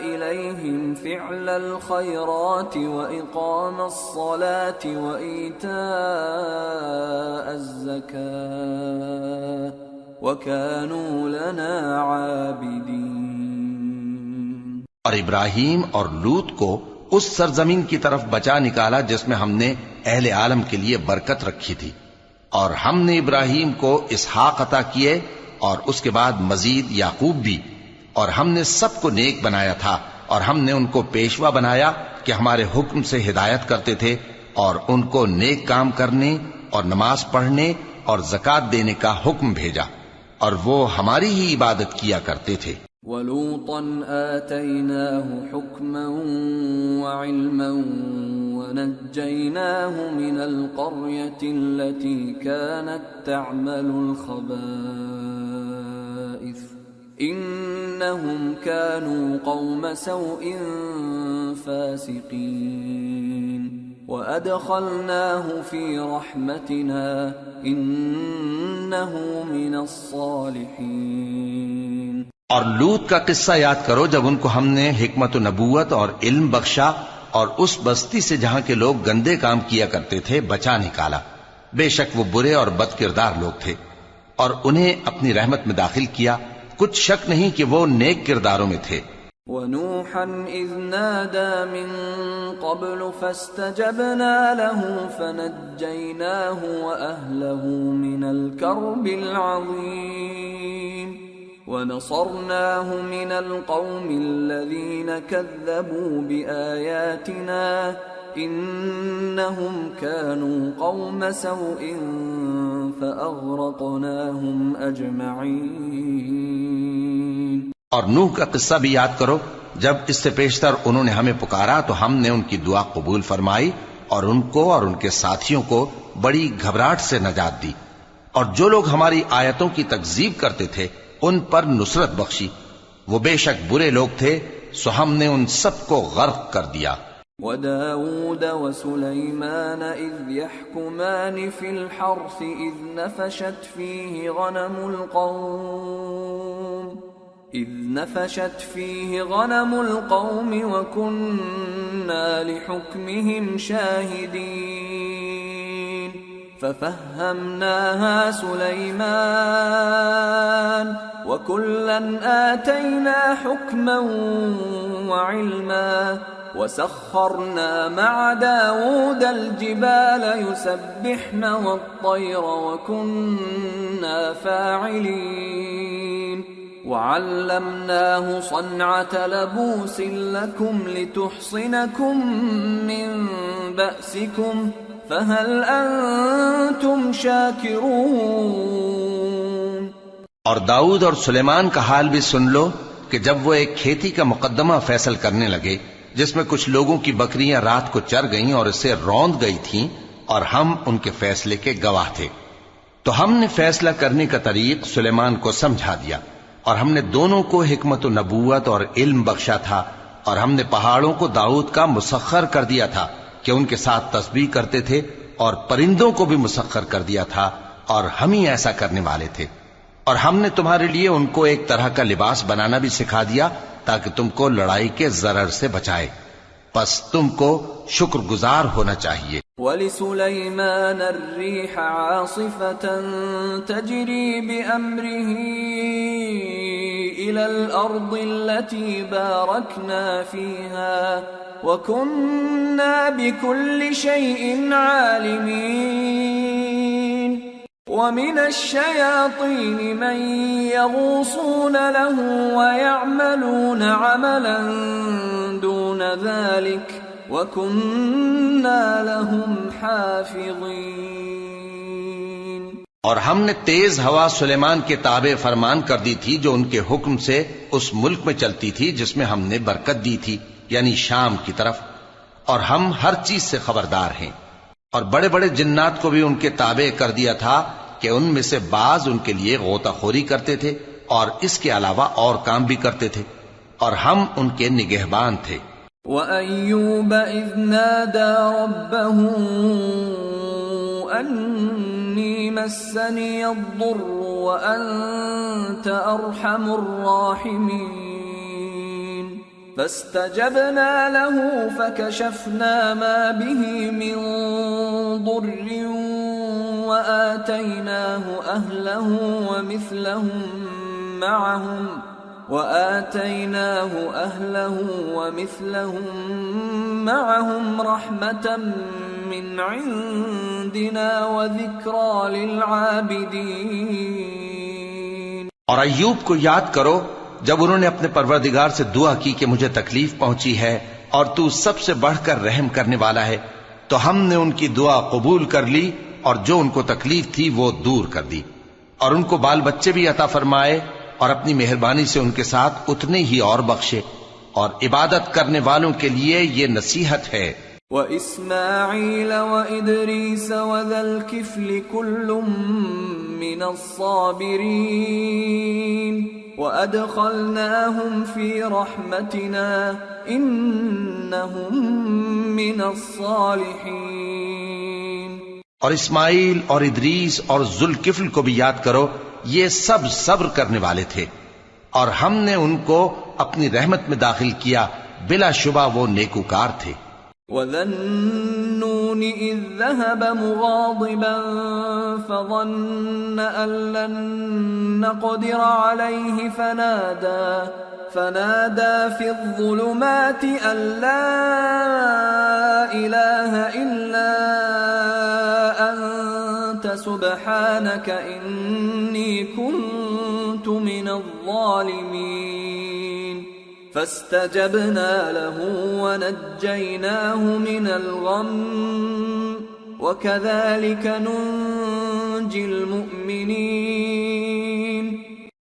إِلَيْهِمْ فِعْلَ الْخَيْرَاتِ وَإِقَامَ الصَّلَاةِ وَإِيتَاءَ الزَّكَاةِ وَكَانُوا لَنَا عَابِدِينَ۔ اور ابراہیم اور لوط کو اس سرزمین کی طرف بچا نکالا جس میں ہم نے اہل عالم کے لیے برکت رکھی تھی، اور ہم نے ابراہیم کو اسحاق عطا کیے اور اس کے بعد مزید یعقوب بھی، اور ہم نے سب کو نیک بنایا تھا، اور ہم نے ان کو پیشوا بنایا کہ ہمارے حکم سے ہدایت کرتے تھے، اور ان کو نیک کام کرنے اور نماز پڑھنے اور زکوٰۃ دینے کا حکم بھیجا، اور وہ ہماری ہی عبادت کیا کرتے تھے۔ وَلُوطًا آتَيْنَاهُ حُكْمًا وَعِلْمًا وَنَجَّيْنَاهُ مِنَ الْقَرْيَةِ الَّتِي كَانَتْ تَعْمَلُ الْخَبَائِثَ إِنَّهُمْ كَانُوا قَوْمَ سَوْءٍ فَاسِقِينَ وَأَدْخَلْنَاهُ فِي رَحْمَتِنَا إِنَّهُ مِنَ الصَّالِحِينَ۔ اور لوط کا قصہ یاد کرو جب ان کو ہم نے حکمت و نبوت اور علم بخشا اور اس بستی سے جہاں کے لوگ گندے کام کیا کرتے تھے بچا نکالا۔ بے شک وہ برے اور بد کردار لوگ تھے، اور انہیں اپنی رحمت میں داخل کیا، کچھ شک نہیں کہ وہ نیک کرداروں میں تھے۔ وَنُوحًا إِذْ نَادَى مِن قَبْلُ فَاسْتَجَبْنَا لَهُ فَنَجَّيْنَاهُ وَأَهْلَهُ مِنَ الْكَرْبِ الْعَظِيمِ وَنَصَرْنَاهُ مِنَ الْقَوْمِ الَّذِينَ كَذَّبُوا بِآيَاتِنَا إِنَّهُمْ كَانُوا قَوْمَ سَوْءٍ فَأَغْرَقْنَاهُمْ أَجْمَعِينَ۔ اور نوح کا قصہ بھی یاد کرو جب اس سے پیشتر انہوں نے ہمیں پکارا تو ہم نے ان کی دعا قبول فرمائی اور ان کو اور ان کے ساتھیوں کو بڑی گھبراہٹ سے نجات دی، اور جو لوگ ہماری آیتوں کی تکذیب کرتے تھے ان پر نصرت بخشی۔ وہ بے شک برے لوگ تھے سو ہم نے ان سب کو غرق کر دیا۔ وَدَاوُودَ وَسُلَيْمَانَ إِذْ يَحْكُمَانِ فِي الْحَرْثِ إِذْ نَفَشَتْ فِيهِ غَنَمُ الْقَوْمِ وَكُنَّا لِحُكْمِهِمْ شَاهِدِينَ فَفَهَّمْنَاهَا سُلَيْمَانَ وَكُلًّا آتَيْنَا حُكْمًا وَعِلْمًا وَسَخَّرْنَا مَعَ دَاوُودَ الْجِبَالَ يُسَبِّحْنَ وَالطَّيْرَ وَكُنَّا فَاعِلِينَ وَعَلَّمْنَاهُ صَنْعَةَ لَبُوسٍ لَكُمْ لِتُحْصِنَكُمْ مِنْ بَأْسِكُمْ فَهَلْ أَنْتُمْ شَاكِرُونَ۔ اور داؤد اور سلیمان کا حال بھی سن لو کہ جب وہ ایک کھیتی کا مقدمہ فیصل کرنے لگے جس میں کچھ لوگوں کی بکریاں رات کو چر گئیں اور اسے روند گئی تھیں اور ہم ان کے فیصلے کے گواہ تھے، تو ہم نے فیصلہ کرنے کا طریق سلیمان کو سمجھا دیا، اور ہم نے دونوں کو حکمت و نبوت اور علم بخشا تھا، اور ہم نے پہاڑوں کو داؤد کا مسخر کر دیا تھا کہ ان کے ساتھ تسبیح کرتے تھے، اور پرندوں کو بھی مسخر کر دیا تھا، اور ہم ہی ایسا کرنے والے تھے، اور ہم نے تمہارے لیے ان کو ایک طرح کا لباس بنانا بھی سکھا دیا تاکہ تم کو لڑائی کے ضرر سے بچائے، پس تم کو شکر گزار ہونا چاہیے۔ وَلِسُلَيْمَانَ الرِّيحَ عَاصِفَةً تَجْرِي بِأَمْرِهِ إِلَى الْأَرْضِ الَّتِي بَارَكْنَا فِيهَا وَكُنَّا بِكُلِّ شَيْءٍ عَالِمِينَ وَمِنَ الشَّيَاطِينِ مَن يَغُوصُونَ لَهُ وَيَعْمَلُونَ عَمَلًا دُونَ ذَلِكَ وَكُنَّا لَهُمْ حَافِظِينَ۔ اور ہم نے تیز ہوا سلیمان کے تابع فرمان کر دی تھی جو ان کے حکم سے اس ملک میں چلتی تھی جس میں ہم نے برکت دی تھی، یعنی شام کی طرف، اور ہم ہر چیز سے خبردار ہیں۔ اور بڑے بڑے جنات کو بھی ان کے تابع کر دیا تھا کہ ان میں سے بعض ان کے لیے غوطہ خوری کرتے تھے اور اس کے علاوہ اور کام بھی کرتے تھے، اور ہم ان کے نگہبان تھے۔ وَأَيُّوبَ إِذْ نَادَى رَبَّهُ أَنِّي مَسَّنِيَ الضُّرُّ وَأَنْتَ أَرْحَمُ الرَّاحِمِينَ فَاسْتَجَبْنَا لَهُ فَكَشَفْنَا مَا بِهِ مِنْ ضُرٍّ وَآتَيْنَاهُ أَهْلَهُ وَمِثْلَهُمْ مَعَهُمْ رَحْمَةً مِّنْ عِنْدِنَا وَذِكْرَى لِلْعَابِدِينَ۔ اور ایوب کو یاد کرو جب انہوں نے اپنے پروردگار سے دعا کی کہ مجھے تکلیف پہنچی ہے اور تو سب سے بڑھ کر رحم کرنے والا ہے، تو ہم نے ان کی دعا قبول کر لی اور جو ان کو تکلیف تھی وہ دور کر دی، اور ان کو بال بچے بھی عطا فرمائے، اور اپنی مہربانی سے ان کے ساتھ اتنے ہی اور بخشے، اور عبادت کرنے والوں کے لیے یہ نصیحت ہے۔ وَإِسْمَاعِيلَ وَإِدْرِيسَ وَذَا الْكِفْلِ كُلٌّ مِّنَ الصَّابِرِينَ وَأَدْخَلْنَاهُمْ فِي رَحْمَتِنَا إِنَّهُمْ مِنَ الصَّالِحِينَ۔ اور اسماعیل اور ادریس اور ذوالکفل کو بھی یاد کرو، یہ سب صبر کرنے والے تھے، اور ہم نے ان کو اپنی رحمت میں داخل کیا، بلا شبہ وہ نیکوکار تھے۔ وَذَا النُّونِ إِذ ذَّهَبَ مُغَاضِبًا فَظَنَّ أَن لَّن نَّقْدِرَ عَلَيْهِ فَنَادَى فِي الظُّلُمَاتِ أَن لَّا إِلَٰهَ إِلَّا أَنتَ سُبْحَانَكَ إِنِّي كُنتُ مِنَ الظَّالِمِينَ فَاسْتَجَبْنَا لَهُ وَنَجَّيْنَاهُ مِنَ الْغَمِّ وَكَذَلِكَ نُنْجِي الْمُؤْمِنِينَ۔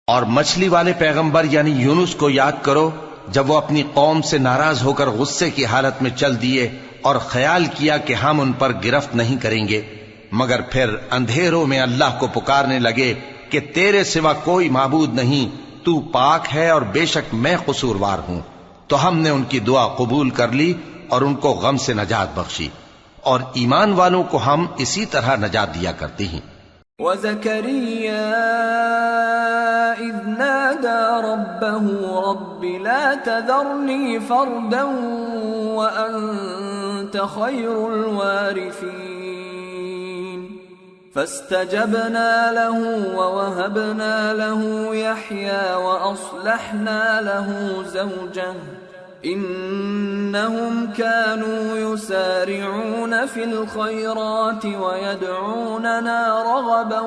اور مچھلی والے پیغمبر یعنی یونس کو یاد کرو جب وہ اپنی قوم سے ناراض ہو کر غصے کی حالت میں چل دیے اور خیال کیا کہ ہم ان پر گرفت نہیں کریں گے، مگر پھر اندھیروں میں اللہ کو پکارنے لگے کہ تیرے سوا کوئی معبود نہیں، تو پاک ہے اور بے شک میں قصوروار ہوں، تو ہم نے ان کی دعا قبول کر لی اور ان کو غم سے نجات بخشی، اور ایمان والوں کو ہم اسی طرح نجات دیا کرتے ہیں۔ وَزَكَرِيَّا إِذْ نَادَى رَبَّهُ رَبِّ لَا تَذَرْنِي فَرْدًا وَأَنْتَ خَيْرُ الْوَارِثِينَ فَاسْتَجَبْنَا لَهُ وَوَهَبْنَا لَهُ يَحْيَى وَأَصْلَحْنَا لَهُ زَوْجَهُ إِنَّهُمْ كَانُوا يُسَارِعُونَ فِي الْخَيْرَاتِ وَيَدْعُونَنَا رَغَبًا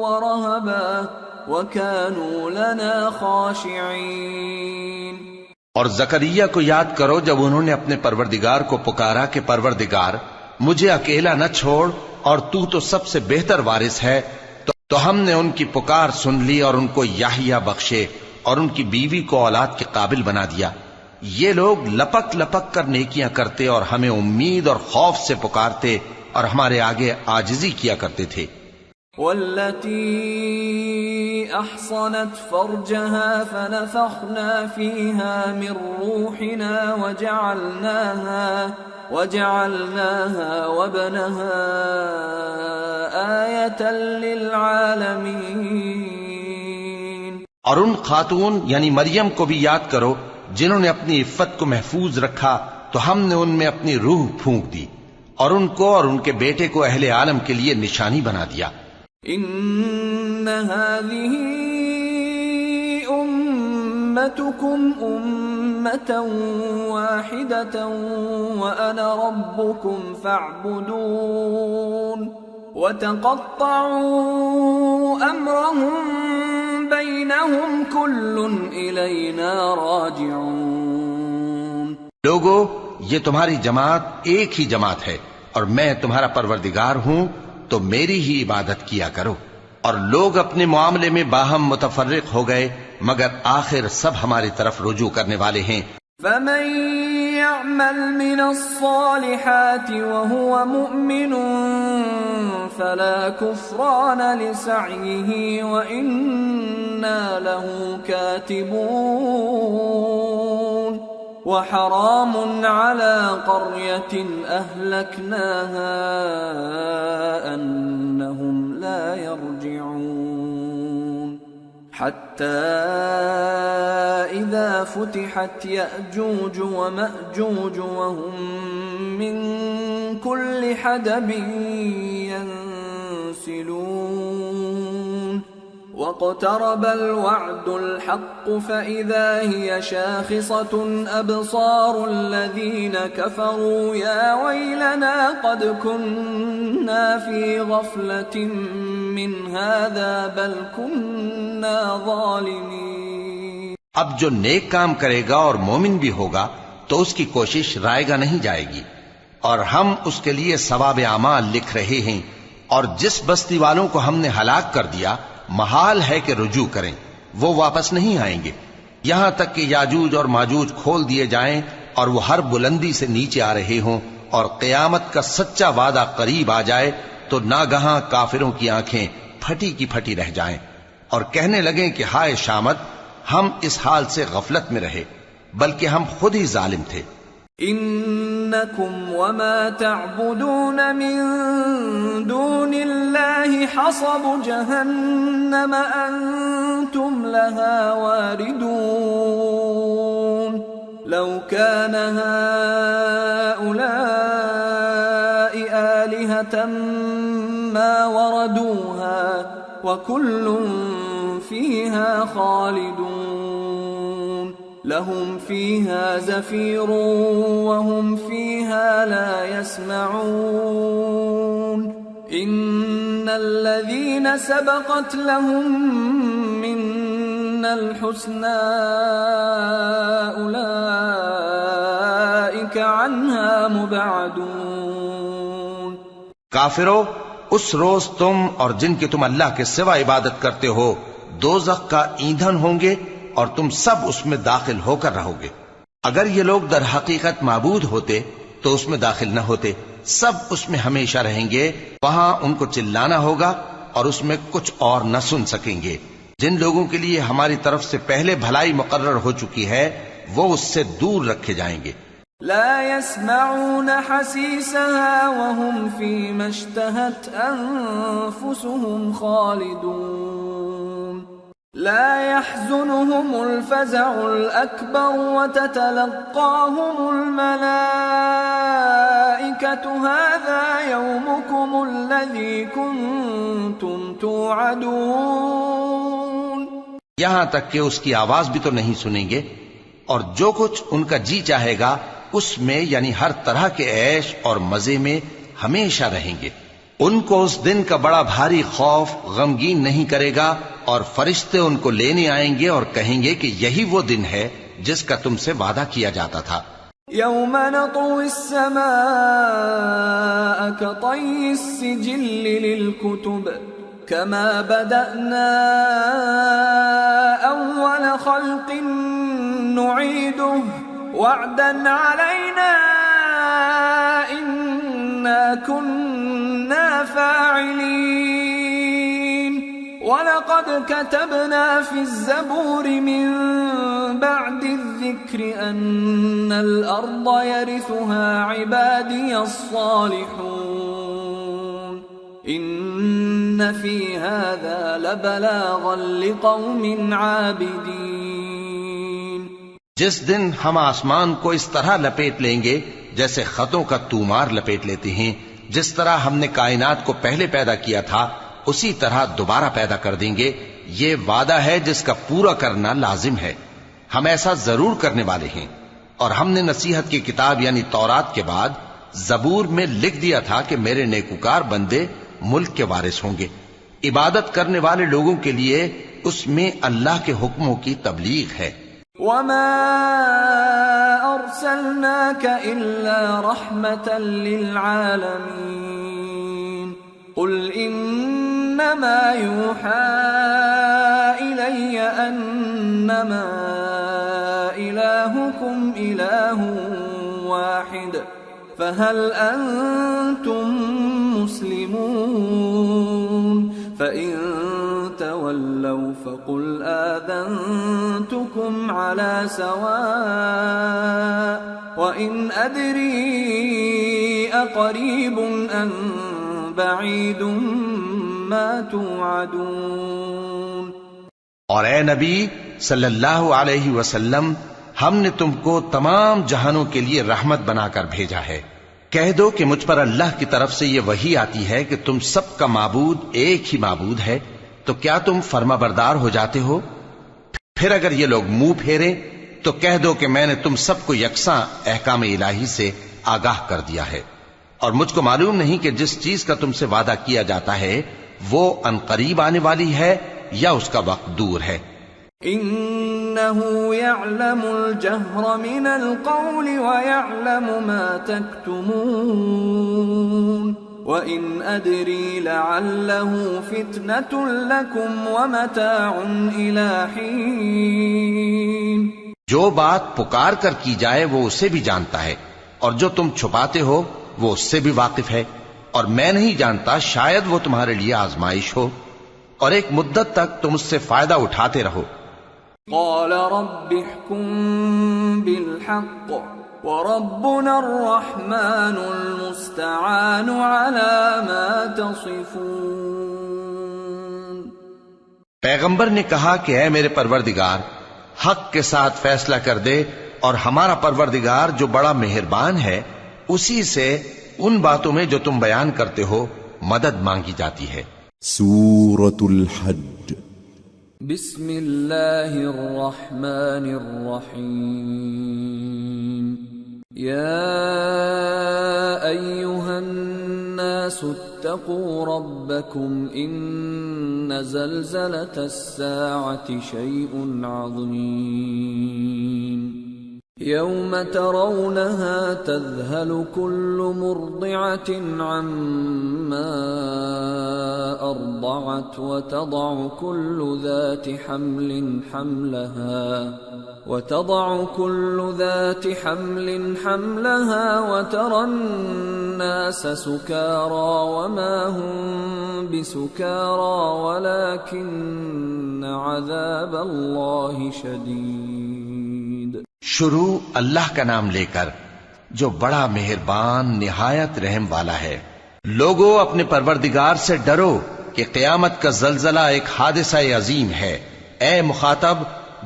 وَرَهَبًا وَكَانُوا لَنَا خَاشِعِينَ۔ اور زکریا کو یاد کرو جب انہوں نے اپنے پروردگار کو پکارا کہ پروردگار مجھے اکیلا نہ چھوڑ اور تو سب سے بہتر وارث ہے، تو ہم نے ان کی پکار سن لی اور ان کو یحییٰ بخشے اور ان کی بیوی کو اولاد کے قابل بنا دیا. یہ لوگ لپک لپک کر نیکیاں کرتے اور ہمیں امید اور خوف سے پکارتے اور ہمارے آگے عاجزی کیا کرتے تھے. والتي أحصنت فرجها فنفخنا فيها من روحنا وجعلناها وابنها آية للعالمين. اور ان خاتون یعنی مریم کو بھی یاد کرو جنہوں نے اپنی عفت کو محفوظ رکھا تو ہم نے ان میں اپنی روح پھونک دی اور ان کو اور ان کے بیٹے کو اہل عالم کے لیے نشانی بنا دیا. ان هذه امتكم امة واحدة وانا ربكم فاعبدون وتقطعوا امرهم بينهم كل الينا راجعون. لوگو یہ تمہاری جماعت ایک ہی جماعت ہے اور میں تمہارا پروردگار ہوں تو میری ہی عبادت کیا کرو. اور لوگ اپنے معاملے میں باہم متفرق ہو گئے مگر آخر سب ہماری طرف رجوع کرنے والے ہیں. فمن يعمل من الصالحات وهو مؤمن فلا كفران لسعيه وإنا له كاتبون. وحرام على قرية أهلكناها أنهم لا يرجعون. حتى إذا فتحت يأجوج ومأجوج وهم من كل حدب ينسلون. واقترب الوعد الحق فإذا هي شاخصة أبصار الذين كفروا يا ويلنا قد كنا في غفلة من هذا بل كنا ظالمين. اب جو نیک کام کرے گا اور مومن بھی ہوگا تو اس کی کوشش رائے گا نہیں جائے گی اور ہم اس کے لیے ثواب اعمال لکھ رہے ہیں. اور جس بستی والوں کو ہم نے ہلاک کر دیا محال ہے کہ رجوع کریں، وہ واپس نہیں آئیں گے یہاں تک کہ یاجوج اور ماجوج کھول دیے جائیں اور وہ ہر بلندی سے نیچے آ رہے ہوں اور قیامت کا سچا وعدہ قریب آ جائے تو ناگہاں کافروں کی آنکھیں پھٹی کی پھٹی رہ جائیں اور کہنے لگیں کہ ہائے شامت، ہم اس حال سے غفلت میں رہے بلکہ ہم خود ہی ظالم تھے. انکم وما تعبدون من دون اللہ حصب جہنم انتم لها واردون. لو كان هؤلاء آلهة ما وردوها وكل فيها خالدون. لهم فيها زفير وهم فيها لا يسمعون. إن الذين سبقت لهم منا الحسنى أولئك عنها مبعدون. کافرو، اس روز تم اور جن کی تم اللہ کے سوا عبادت کرتے ہو دوزخ کا ایندھن ہوں گے اور تم سب اس میں داخل ہو کر رہو گے. اگر یہ لوگ در حقیقت معبود ہوتے تو اس میں داخل نہ ہوتے. سب اس میں ہمیشہ رہیں گے. وہاں ان کو چلانا ہوگا اور اس میں کچھ اور نہ سن سکیں گے. جن لوگوں کے لیے ہماری طرف سے پہلے بھلائی مقرر ہو چکی ہے وہ اس سے دور رکھے جائیں گے. لا يسمعون حسيسها وهم فيما اشتهت أنفسهم خالدون. لا يحزنهم الفزع الأكبر وتتلقاهم الملائكة هذا يومكم الذي كنتم توعدون. یہاں تک کہ اس کی آواز بھی تو نہیں سنیں گے اور جو کچھ ان کا جی چاہے گا اس میں یعنی ہر طرح کے عیش اور مزے میں ہمیشہ رہیں گے. ان کو اس دن کا بڑا بھاری خوف غمگین نہیں کرے گا اور فرشتے ان کو لینے آئیں گے اور کہیں گے کہ یہی وہ دن ہے جس کا تم سے وعدہ کیا جاتا تھا. یوم نطوی السماء کطی السجل للکتب كما بدأنا أول خلق نعيده وعدا علينا إنا كنا فاعلين ولقد كتبنا في الزبور من بعد الذكر أن الأرض يرثها عبادي الصالحون إن في هذا لبلاغا لقوم عابدين. جس دن ہم آسمان کو اس طرح لپیٹ لیں گے جیسے خطوں کا تومار لپیٹ لیتے ہیں، جس طرح ہم نے کائنات کو پہلے پیدا کیا تھا اسی طرح دوبارہ پیدا کر دیں گے. یہ وعدہ ہے جس کا پورا کرنا لازم ہے. ہم ایسا ضرور کرنے والے ہیں. اور ہم نے نصیحت کی کتاب یعنی تورات کے بعد زبور میں لکھ دیا تھا کہ میرے نیکوکار بندے ملک کے وارث ہوں گے. عبادت کرنے والے لوگوں کے لیے اس میں اللہ کے حکموں کی تبلیغ ہے. وما أرسلناك إلا رحمة للعالمين قل إنما يوحى إلي أنما إلهكم إله واحد فهل أنتم مسلمون فإن تولوا فقل آذنتكم على سواء وإن أدري أقريب أم بعيد ما توعدون. اور اے نبی صلی اللہ علیہ وسلم، ہم نے تم کو تمام جہانوں کے لیے رحمت بنا کر بھیجا ہے. کہہ دو کہ مجھ پر اللہ کی طرف سے یہ وحی آتی ہے کہ تم سب کا معبود ایک ہی معبود ہے، تو کیا تم فرما بردار ہو جاتے ہو؟ پھر اگر یہ لوگ منہ پھیریں تو کہہ دو کہ میں نے تم سب کو یکساں احکام الہی سے آگاہ کر دیا ہے، اور مجھ کو معلوم نہیں کہ جس چیز کا تم سے وعدہ کیا جاتا ہے وہ ان قریب آنے والی ہے یا اس کا وقت دور ہے. إنه يعلم الجهر من القول ويعلم ما تكتمون وإن أدري لعله فتنة لكم ومتاع إلى حين. جو بات پکار کر کی جائے وہ اسے بھی جانتا ہے، اور جو تم چھپاتے ہو وہ اس سے بھی واقف ہے، اور میں نہیں جانتا، شاید وہ تمہارے لیے آزمائش ہو، اور ایک مدت تک تم اس سے فائدہ اٹھاتے رہو. قال رب احكم بالحق وربنا الرحمن المستعان على ما تصفون. پیغمبر نے کہا کہ اے میرے پروردگار، حق کے ساتھ فیصلہ کر دے، اور ہمارا پروردگار جو بڑا مہربان ہے اسی سے ان باتوں میں جو تم بیان کرتے ہو مدد مانگی جاتی ہے. سورة الحج. بسم اللہ الرحمن الرحیم. یا ایہا الناس اتقوا ربکم ان زلزلة الساعة شیء عظیم. يوم ترونها تذهل كل مرضعة عما أرضعت وتضع كل ذات حمل حملها وترى الناس سكارى وما هم بسكارى ولكن عذاب الله شديد. شروع اللہ کا نام لے کر جو بڑا مہربان نہایت رحم والا ہے. لوگو اپنے پروردگار سے ڈرو کہ قیامت کا زلزلہ ایک حادثہ عظیم ہے. اے مخاطب،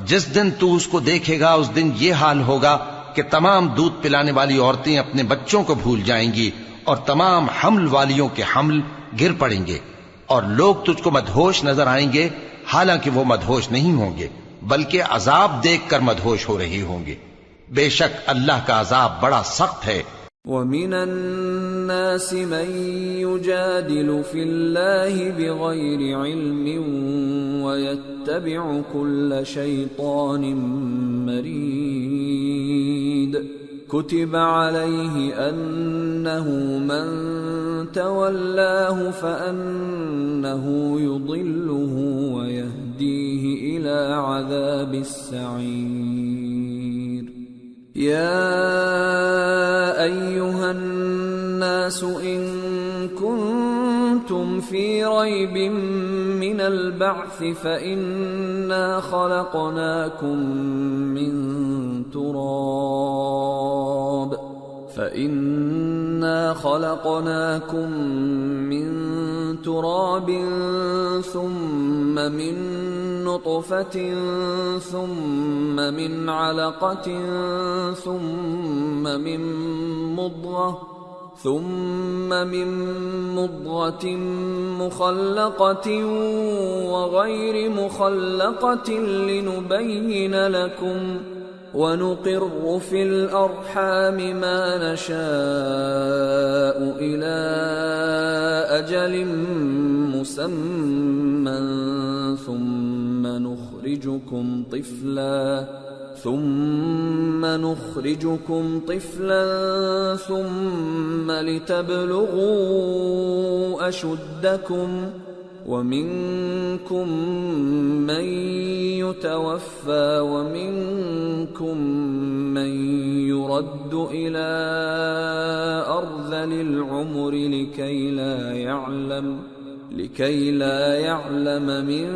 جس دن تو اس کو دیکھے گا اس دن یہ حال ہوگا کہ تمام دودھ پلانے والی عورتیں اپنے بچوں کو بھول جائیں گی اور تمام حمل والیوں کے حمل گر پڑیں گے، اور لوگ تجھ کو مدہوش نظر آئیں گے حالانکہ وہ مدہوش نہیں ہوں گے بلکہ عذاب دیکھ کر مدہوش ہو رہی ہوں گے. بے شک اللہ کا عذاب بڑا سخت ہے. وَمِنَ النَّاسِ مَن يُجَادِلُ فِي اللَّهِ بِغَيْرِ عِلْمٍ وَيَتَّبِعُ كُلَّ شَيْطَانٍ مَرِيدٍ. كُتِبَ عَلَيْهِ أَنَّهُ مَن تَوَلَّاهُ فَأَنَّهُ يُضِلُّهُ وَيَهْدِيهِ إِلَى إلى عذاب السعير. يا أيها الناس إن كنتم في ريب من البعث فإنا خلقناكم من تراب ثم من نطفة ثم من علقة ثم من مضغة مخلقة وغير مخلقة لنبين لكم ونقر في الأرحام ما نشاء إلى أجل مسمى ثم نخرجكم طفلا ثم لتبلغوا أشدكم ومنكم من يتوفى ومنكم من يرد إلى أرذل العمر لكي لا يعلم من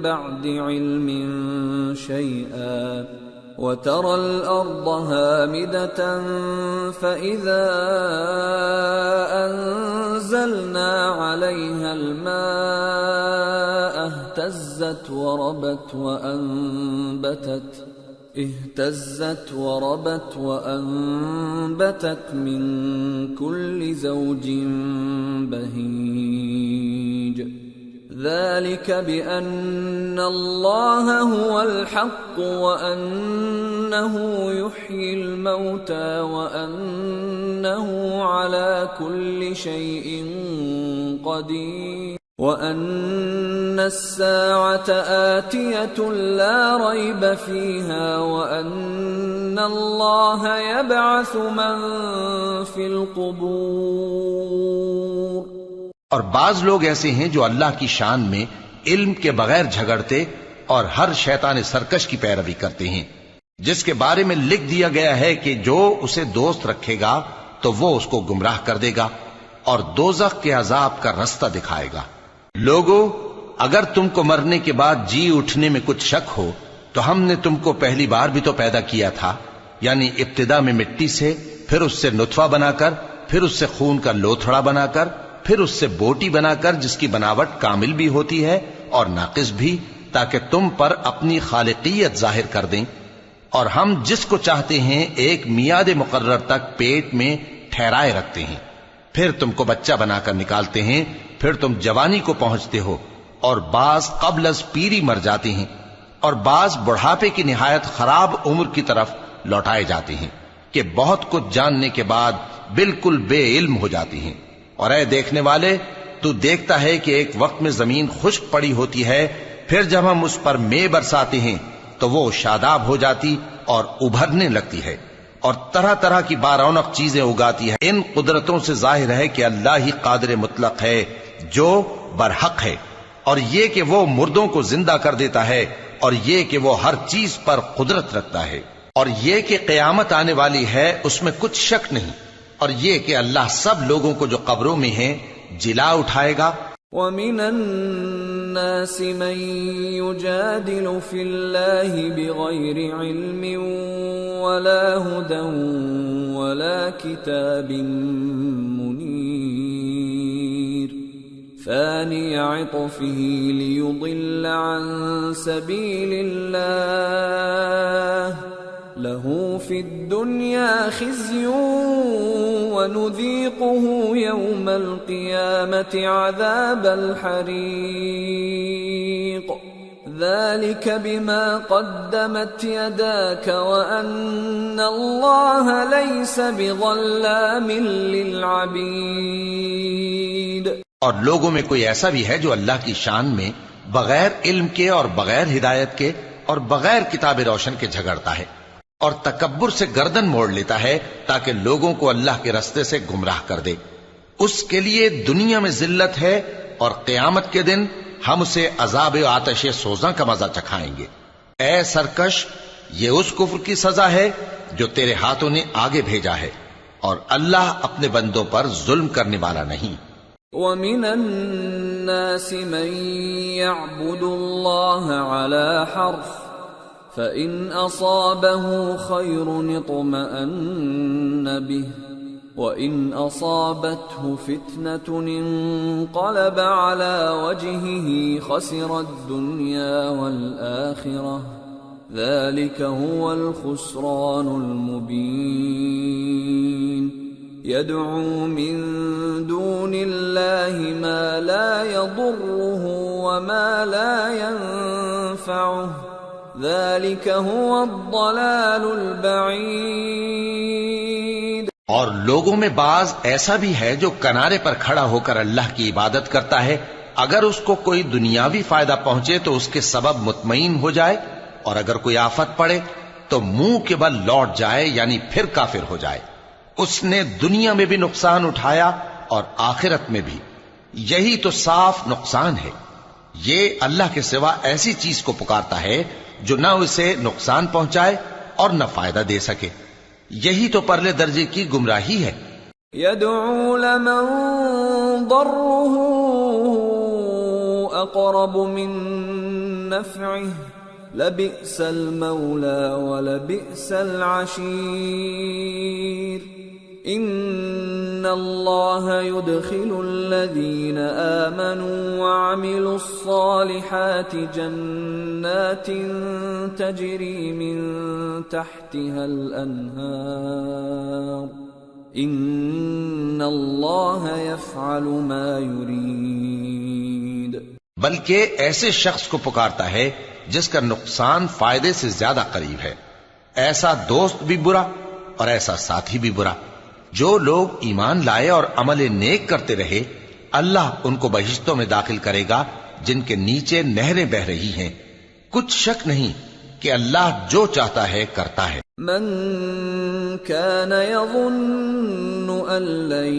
بعد علم شيئا وترى الأرض هامدة فإذا أنزلنا عليها الماء اهتزت وربت وأنبتت من كل زوج بهيج. ذلك بأن الله هو الحق وأنه يحيي الموتى وأنه على كل شيء قدير وأن الساعة آتية لا ريب فيها وأن الله يبعث من في القبور. اور بعض لوگ ایسے ہیں جو اللہ کی شان میں علم کے بغیر جھگڑتے اور ہر شیطان سرکش کی پیروی کرتے ہیں، جس کے بارے میں لکھ دیا گیا ہے کہ جو اسے دوست رکھے گا تو وہ اس کو گمراہ کر دے گا اور دوزخ کے عذاب کا رستہ دکھائے گا. لوگو، اگر تم کو مرنے کے بعد جی اٹھنے میں کچھ شک ہو تو ہم نے تم کو پہلی بار بھی تو پیدا کیا تھا، یعنی ابتدا میں مٹی سے، پھر اس سے نطفہ بنا کر، پھر اس سے خون کا لوتھڑا بنا کر، پھر اس سے بوٹی بنا کر جس کی بناوٹ کامل بھی ہوتی ہے اور ناقص بھی، تاکہ تم پر اپنی خالقیت ظاہر کر دیں. اور ہم جس کو چاہتے ہیں ایک میعاد مقرر تک پیٹ میں ٹھہرائے رکھتے ہیں، پھر تم کو بچہ بنا کر نکالتے ہیں، پھر تم جوانی کو پہنچتے ہو، اور بعض قبل از پیری مر جاتے ہیں، اور بعض بڑھاپے کی نہایت خراب عمر کی طرف لوٹائے جاتے ہیں کہ بہت کچھ جاننے کے بعد بالکل بے علم ہو جاتی ہیں. اور اے دیکھنے والے، تو دیکھتا ہے کہ ایک وقت میں زمین خشک پڑی ہوتی ہے، پھر جب ہم اس پر مے برساتے ہیں تو وہ شاداب ہو جاتی اور ابھرنے لگتی ہے اور طرح طرح کی بارونق چیزیں اگاتی ہے. ان قدرتوں سے ظاہر ہے کہ اللہ ہی قادر مطلق ہے جو برحق ہے، اور یہ کہ وہ مردوں کو زندہ کر دیتا ہے، اور یہ کہ وہ ہر چیز پر قدرت رکھتا ہے، اور یہ کہ قیامت آنے والی ہے اس میں کچھ شک نہیں، اور یہ کہ اللہ سب لوگوں کو جو قبروں میں ہیں جلا اٹھائے گا. وَمِنَ النَّاسِ مَن يُجَادِلُ فِي اللَّهِ بِغَيْرِ عِلْمٍ وَلَا هُدًى وَلَا كِتَابٍ مُنِيرٍ ثَانِيَ عِطْفِهِ لِيُضِلَّ عَن سَبِيلِ اللَّهِ لَهُ فِي الدُّنْيَا خِزْيٌ وَنُذِيقُهُ يَوْمَ الْقِيَامَةِ عَذَابَ الْحَرِيقِ ذَلِكَ بِمَا قَدَّمَتْ يَدَاكَ وَأَنَّ اللَّهَ لَيْسَ بِظَلَّامٍ لِلْعَبِيدِ. اور لوگوں میں کوئی ایسا بھی ہے جو اللہ کی شان میں بغیر علم کے اور بغیر ہدایت کے اور بغیر کتاب روشن کے جھگڑتا ہے اور تکبر سے گردن موڑ لیتا ہے تاکہ لوگوں کو اللہ کے رستے سے گمراہ کر دے. اس کے لیے دنیا میں ذلت ہے اور قیامت کے دن ہم اسے عذاب آتش سوزاں کا مزہ چکھائیں گے۔ اے سرکش، یہ اس کفر کی سزا ہے جو تیرے ہاتھوں نے آگے بھیجا ہے، اور اللہ اپنے بندوں پر ظلم کرنے والا نہیں۔ وَمِنَ النَّاسِ مَن يَعْبُدُ اللَّهَ عَلَى حَرْفٍ فَإِنْ أَصَابَهُ خَيْرٌ اطْمَأَنَّ بِهِ وَإِنْ أَصَابَتْهُ فِتْنَةٌ انقَلَبَ عَلَى وَجْهِهِ خَسِرَ الدُّنْيَا وَالْآخِرَةَ ذَلِكَ هُوَ الْخُسْرَانُ الْمُبِينُ يَدْعُو مِن دُونِ اللَّهِ مَا لَا يَضُرُّهُ وَمَا لَا يَنفَعُهُ ذَلِكَ هُوَ الضَّلَالُ الْبَعِيدُ۔ اور لوگوں میں بعض ایسا بھی ہے جو کنارے پر کھڑا ہو کر اللہ کی عبادت کرتا ہے، اگر اس کو کوئی دنیاوی فائدہ پہنچے تو اس کے سبب مطمئن ہو جائے، اور اگر کوئی آفت پڑے تو منہ کے بل لوٹ جائے، یعنی پھر کافر ہو جائے۔ اس نے دنیا میں بھی نقصان اٹھایا اور آخرت میں بھی، یہی تو صاف نقصان ہے۔ یہ اللہ کے سوا ایسی چیز کو پکارتا ہے جو نہ اسے نقصان پہنچائے اور نہ فائدہ دے سکے، یہی تو پرلے درجے کی گمراہی ہے۔ يدعو لمن ضره اقرب من نفعه لبئس المولى ولبئس العشير ان الله يدخل الذين آمنوا وعملوا الصالحات جنات تجري من تحتها الأنهار ان الله يفعل ما يريد۔ بلکہ ایسے شخص کو پکارتا ہے جس کا نقصان فائدے سے زیادہ قریب ہے، ایسا دوست بھی برا اور ایسا ساتھی بھی برا۔ جو لوگ ایمان لائے اور عمل نیک کرتے رہے، اللہ ان کو بہشتوں میں داخل کرے گا جن کے نیچے نہریں بہ رہی ہیں۔ کچھ شک نہیں کہ اللہ جو چاہتا ہے کرتا ہے۔ من كان يظن أن لن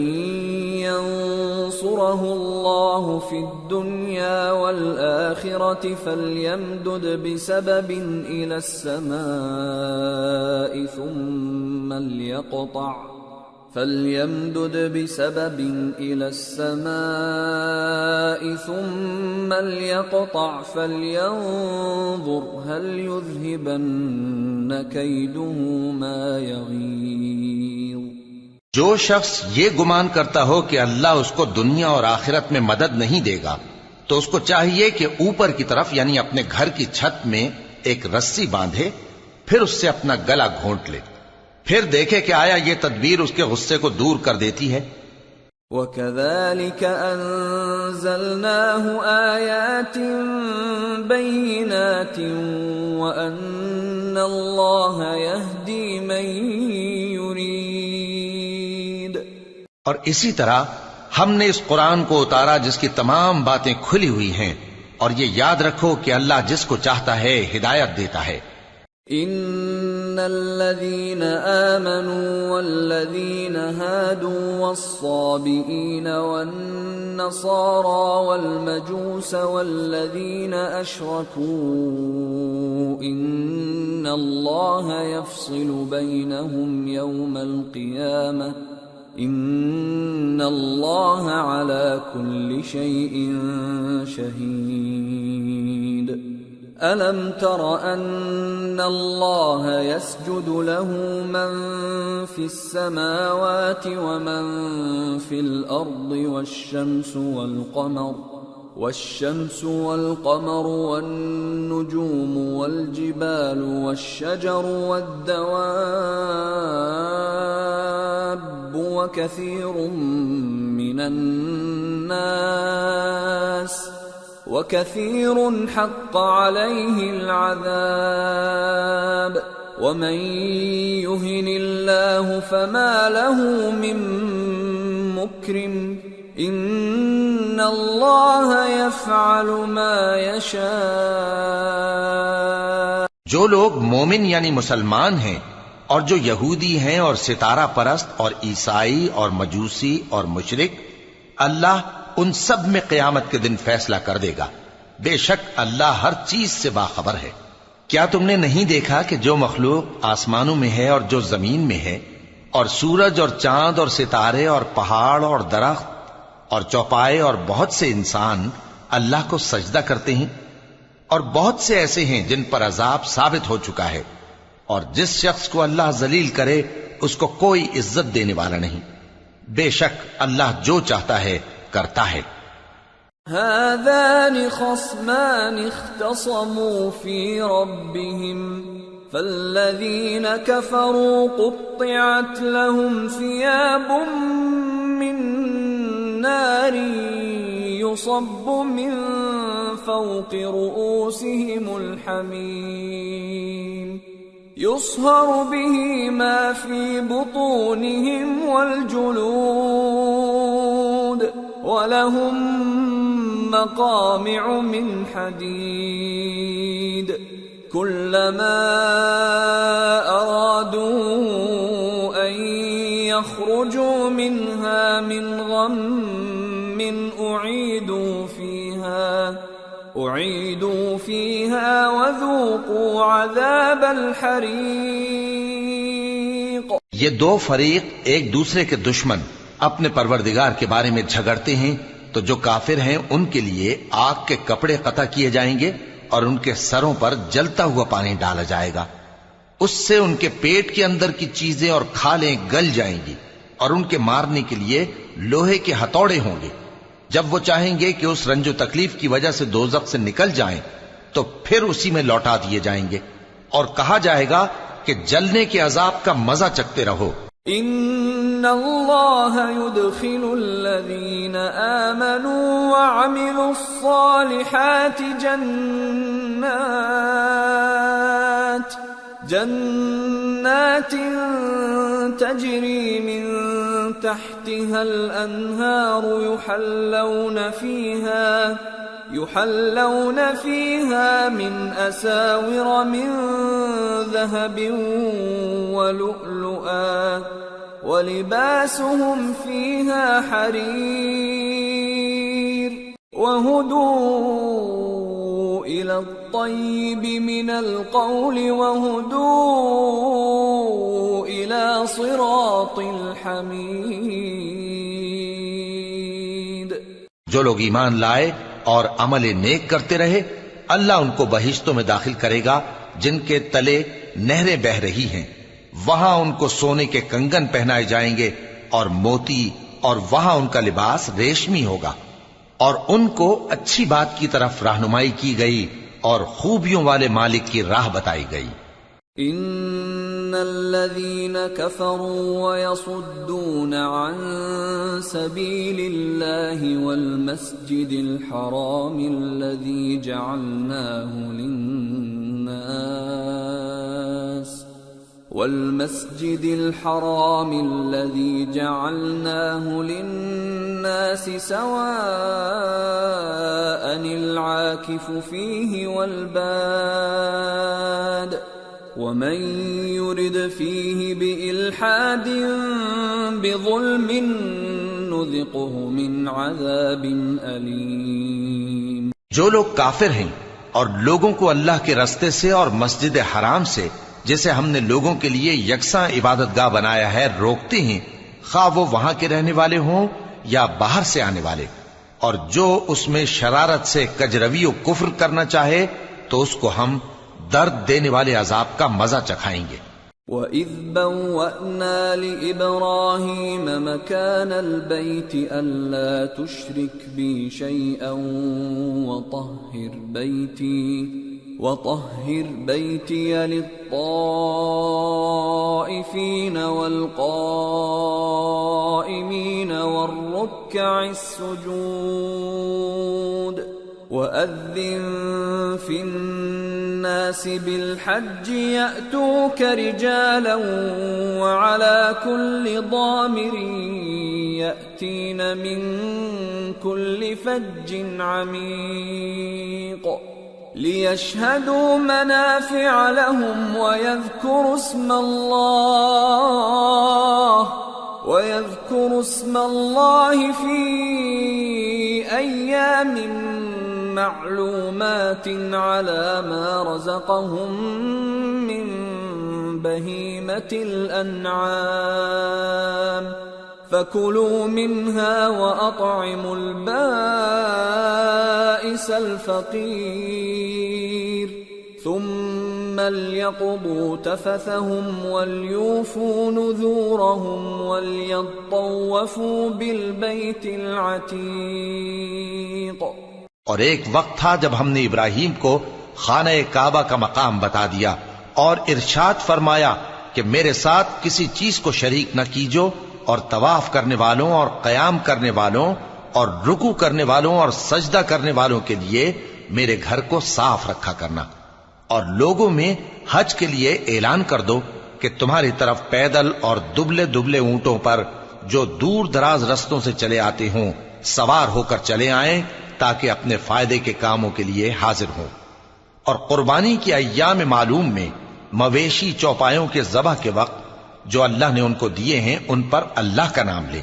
ينصره الله في الدنيا والآخرة فليمدد بسبب إلى السماء ثم ليقطع فلينظر هل يذهبن كيده ما يغيظ۔ جو شخص یہ گمان کرتا ہو کہ اللہ اس کو دنیا اور آخرت میں مدد نہیں دے گا تو اس کو چاہیے کہ اوپر کی طرف یعنی اپنے گھر کی چھت میں ایک رسی باندھے، پھر اس سے اپنا گلا گھونٹ لے، پھر دیکھے کہ آیا یہ تدبیر اس کے غصے کو دور کر دیتی ہے۔ وَكَذَلِكَ أَنزَلْنَاهُ آيَاتٍ بَيِّنَاتٍ وَأَنَّ اللَّهَ يَهْدِي مَن يُرِيدُ۔ اور اسی طرح ہم نے اس قرآن کو اتارا جس کی تمام باتیں کھلی ہوئی ہیں، اور یہ یاد رکھو کہ اللہ جس کو چاہتا ہے ہدایت دیتا ہے۔ ان الذين آمنوا والذين هادوا والصابئين والنصارى والمجوس والذين أشركوا إن الله يفصل بينهم يوم القيامة إن الله على كل شيء شهيد۔ أَلَمْ تَرَ أَنَّ اللَّهَ يَسْجُدُ لَهُ مَن فِي السَّمَاوَاتِ وَمَن فِي الْأَرْضِ والشمس والقمر والنجوم والجبال والشجر والدواب وكثير من الناس وكثير حق عليه العذاب ومن يهن الله فما له من مكرم ان الله يفعل ما يشاء۔ جو لوگ مومن یعنی مسلمان ہیں اور جو یہودی ہیں اور ستارہ پرست اور عیسائی اور مجوسی اور مشرک، اللہ ان سب میں قیامت کے دن فیصلہ کر دے گا۔ بے شک اللہ ہر چیز سے باخبر ہے۔ کیا تم نے نہیں دیکھا کہ جو مخلوق آسمانوں میں ہے اور جو زمین میں ہے، اور سورج اور چاند اور ستارے اور پہاڑ اور درخت اور چوپائے اور بہت سے انسان اللہ کو سجدہ کرتے ہیں، اور بہت سے ایسے ہیں جن پر عذاب ثابت ہو چکا ہے، اور جس شخص کو اللہ ذلیل کرے اس کو کوئی عزت دینے والا نہیں۔ بے شک اللہ جو چاہتا ہے کرتا ہے۔ هذان خصمان اختصموا في ربهم فالذين كفروا قطعت لهم ثياب من نار يصب من فوق رؤوسهم الحميم يصهر به ما في بطونهم والجلود وَلَهُم مَّقَامِعُ مِنْ حَدِيدٍ كُلَّمَا أَرَادُوا أَن يَخْرُجُوا مِنْهَا مِنْ غَمٍّ أُعِيدُوا فِيهَا وَذُوقُوا عَذَابَ الْحَرِيقِ۔ یہ دو فریق ایک دوسرے کے دشمن اپنے پروردگار کے بارے میں جھگڑتے ہیں، تو جو کافر ہیں ان کے لیے آگ کے کپڑے قطع کیے جائیں گے اور ان کے سروں پر جلتا ہوا پانی ڈالا جائے گا، اس سے ان کے پیٹ کے اندر کی چیزیں اور کھالیں گل جائیں گی، اور ان کے مارنے کے لیے لوہے کے ہتھوڑے ہوں گے۔ جب وہ چاہیں گے کہ اس رنج و تکلیف کی وجہ سے دوزخ سے نکل جائیں تو پھر اسی میں لوٹا دیے جائیں گے، اور کہا جائے گا کہ جلنے کے عذاب کا مزہ چکھتے رہو۔ ان اللہ يدخل الذین آمنوا وعملوا الصالحات جنات تجری من تحتها الانہار يحلون فيها من أساور من ذهب ولؤلؤا ولباسهم فيها حرير وهدوا إلى الطيب من القول وهدوا إلى صراط الحميد۔ جو لوگ ایمان لائے اور عمل نیک کرتے رہے، اللہ ان کو بہشتوں میں داخل کرے گا جن کے تلے نہریں بہ رہی ہیں، وہاں ان کو سونے کے کنگن پہنائے جائیں گے اور موتی، اور وہاں ان کا لباس ریشمی ہوگا، اور ان کو اچھی بات کی طرف رہنمائی کی گئی اور خوبیوں والے مالک کی راہ بتائی گئی۔ ان الذين كفروا ويصدون عن سبيل الله والمسجد الحرام الذي جعلناه للناس سواء العاكف فيه والباد ومن يرد فيه بإلحاد بظلم نذقه من عذاب أليم۔ جو لوگ کافر ہیں اور لوگوں کو اللہ کے رستے سے اور مسجد حرام سے جسے ہم نے لوگوں کے لیے یکساں عبادت گاہ بنایا ہے روکتے ہیں، خواہ وہ وہاں کے رہنے والے ہوں یا باہر سے آنے والے، اور جو اس میں شرارت سے کجروی و کفر کرنا چاہے تو اس کو ہم درد دینے والے عذاب کا مزہ چکھائیں گے۔ وَإِذْ بَوَّأْنَا لِإِبْرَاهِيمَ مَكَانَ الْبَيْتِ أَلَّا تُشْرِكْ بِي شَيْئًا وَطَهِّرْ بَيْتِيَ لِلطَّائِفِينَ وَالْقَائِمِينَ وَالرُّكَّعِ السُّجُودِ وَأَذِّن فِي النَّاسِ بِالْحَجِّ يَأْتُوكَ رِجَالًا وَعَلَى كُلِّ ضَامِرٍ يَأْتِينَ مِنْ كُلِّ فَجٍّ عَمِيقٍ لِيَشْهَدُوا مَنَافِعَ لَهُمْ وَيَذْكُرُوا اسْمَ اللَّهِ فِي أَيَّامٍ معلومات على ما رزقهم من بهيمة الأنعام فكلوا منها وأطعموا البائس الفقير ثم ليقضوا تفثهم وليوفوا نذورهم وليطوفوا بالبيت العتيق۔ اور ایک وقت تھا جب ہم نے ابراہیم کو خانہ کعبہ کا مقام بتا دیا اور ارشاد فرمایا کہ میرے ساتھ کسی چیز کو شریک نہ کیجو، اور طواف کرنے والوں اور قیام کرنے والوں اور رکوع کرنے والوں اور سجدہ کرنے والوں کے لیے میرے گھر کو صاف رکھا کرنا، اور لوگوں میں حج کے لیے اعلان کر دو کہ تمہاری طرف پیدل اور دبلے دبلے اونٹوں پر جو دور دراز رستوں سے چلے آتے ہوں سوار ہو کر چلے آئیں تاکہ اپنے فائدے کے کاموں کے لیے حاضر ہوں۔ اور قربانی کی ایام معلوم میں مویشی چوپایوں کے ذبح کے وقت جو اللہ نے ان کو دیے ہیں ان پر اللہ کا نام لے۔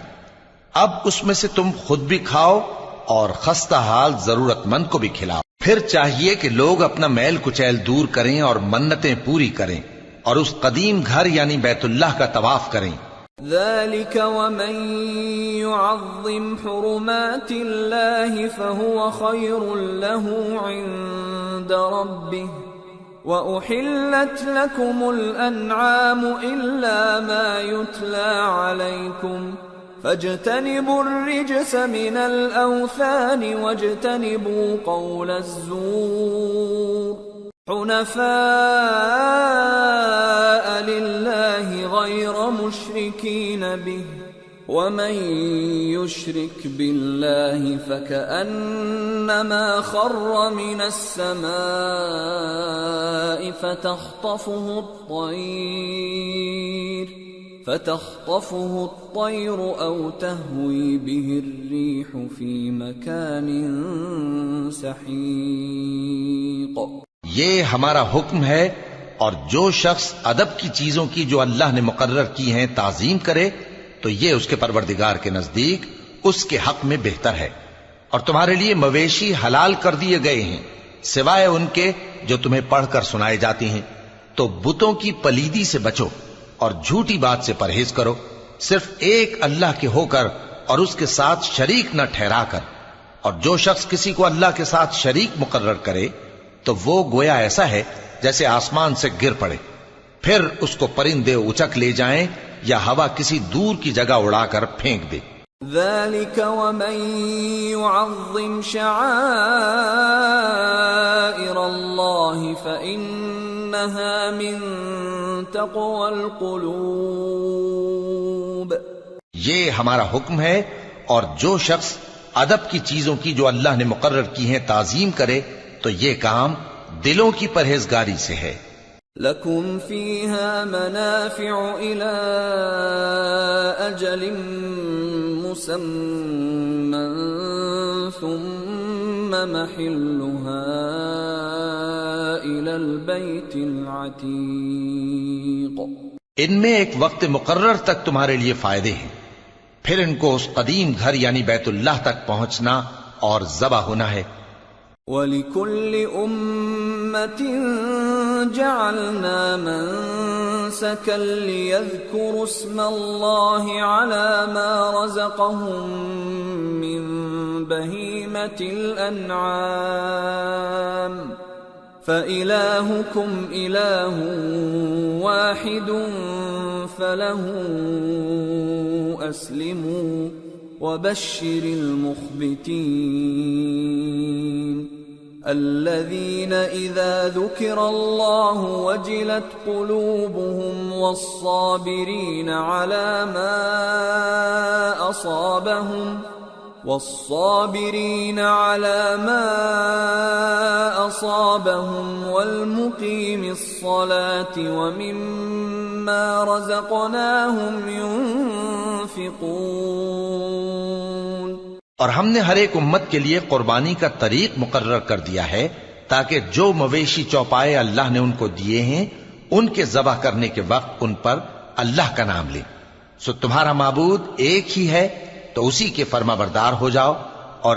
اب اس میں سے تم خود بھی کھاؤ اور خستہ حال ضرورت مند کو بھی کھلاؤ۔ پھر چاہیے کہ لوگ اپنا میل کچیل دور کریں اور منتیں پوری کریں اور اس قدیم گھر یعنی بیت اللہ کا طواف کریں۔ ذلك ومن يعظم حرمات الله فهو خير له عند ربه وأحلت لكم الأنعام إلا ما يتلى عليكم فاجتنبوا الرجس من الأوثان واجتنبوا قول الزور حنفاء لله غير مشركين به ومن يشرك بالله فكأنما خر من السماء فتخطفه الطير أو تهوي به الريح في مكان سحيق۔ یہ ہمارا حکم ہے، اور جو شخص ادب کی چیزوں کی جو اللہ نے مقرر کی ہیں تعظیم کرے تو یہ اس کے پروردگار کے نزدیک اس کے حق میں بہتر ہے۔ اور تمہارے لیے مویشی حلال کر دیے گئے ہیں سوائے ان کے جو تمہیں پڑھ کر سنائے جاتی ہیں، تو بتوں کی پلیدی سے بچو اور جھوٹی بات سے پرہیز کرو، صرف ایک اللہ کے ہو کر اور اس کے ساتھ شریک نہ ٹھہرا کر۔ اور جو شخص کسی کو اللہ کے ساتھ شریک مقرر کرے تو وہ گویا ایسا ہے جیسے آسمان سے گر پڑے، پھر اس کو پرندے اچک لے جائیں یا ہوا کسی دور کی جگہ اڑا کر پھینک دے۔ ذلك ومن يعظم شعائر الله فإنها من تقوى القلوب۔ یہ ہمارا حکم ہے، اور جو شخص ادب کی چیزوں کی جو اللہ نے مقرر کی ہیں تعظیم کرے تو یہ کام دلوں کی پرہیزگاری سے ہے۔ لَكُمْ فِيهَا مَنَافِعُ إِلَىٰ أَجَلٍ مُّسَمًّى ثُمَّ مَحِلُّهَا إِلَى الْبَيْتِ الْعَتِيقِ۔ ان میں ایک وقت مقرر تک تمہارے لیے فائدے ہیں، پھر ان کو اس قدیم گھر یعنی بیت اللہ تک پہنچنا اور ذبح ہونا ہے۔ وَلِكُلِّ أُمَّةٍ جَعَلْنَا مَنسَكًا لِيَذْكُرُوا اسْمَ اللَّهِ عَلَى مَا رَزَقَهُم مِّن بَهِيمَةِ الْأَنْعَامِ فَإِلَٰهُكُمْ إِلَٰهٌ وَاحِدٌ فَلَهُ أَسْلِمُوا وَبَشِّرِ الْمُخْبِتِينَ الَّذِينَ إِذَا ذُكِرَ اللَّهُ وَجِلَتْ قُلُوبُهُمْ وَالصَّابِرِينَ عَلَى مَا أَصَابَهُمْ وَالْمُقِيمِ الصَّلَاةِ وَمِمَّا رَزَقْنَاهُمْ يُنْفِقُونَ۔ اور ہم نے ہر ایک امت کے لیے قربانی کا طریق مقرر کر دیا ہے تاکہ جو مویشی چوپائے اللہ نے ان کو دیے ہیں ان کے ذبح کرنے کے وقت ان پر اللہ کا نام لیں۔ سو تمہارا معبود ایک ہی ہے تو اسی کے فرما بردار ہو جاؤ اور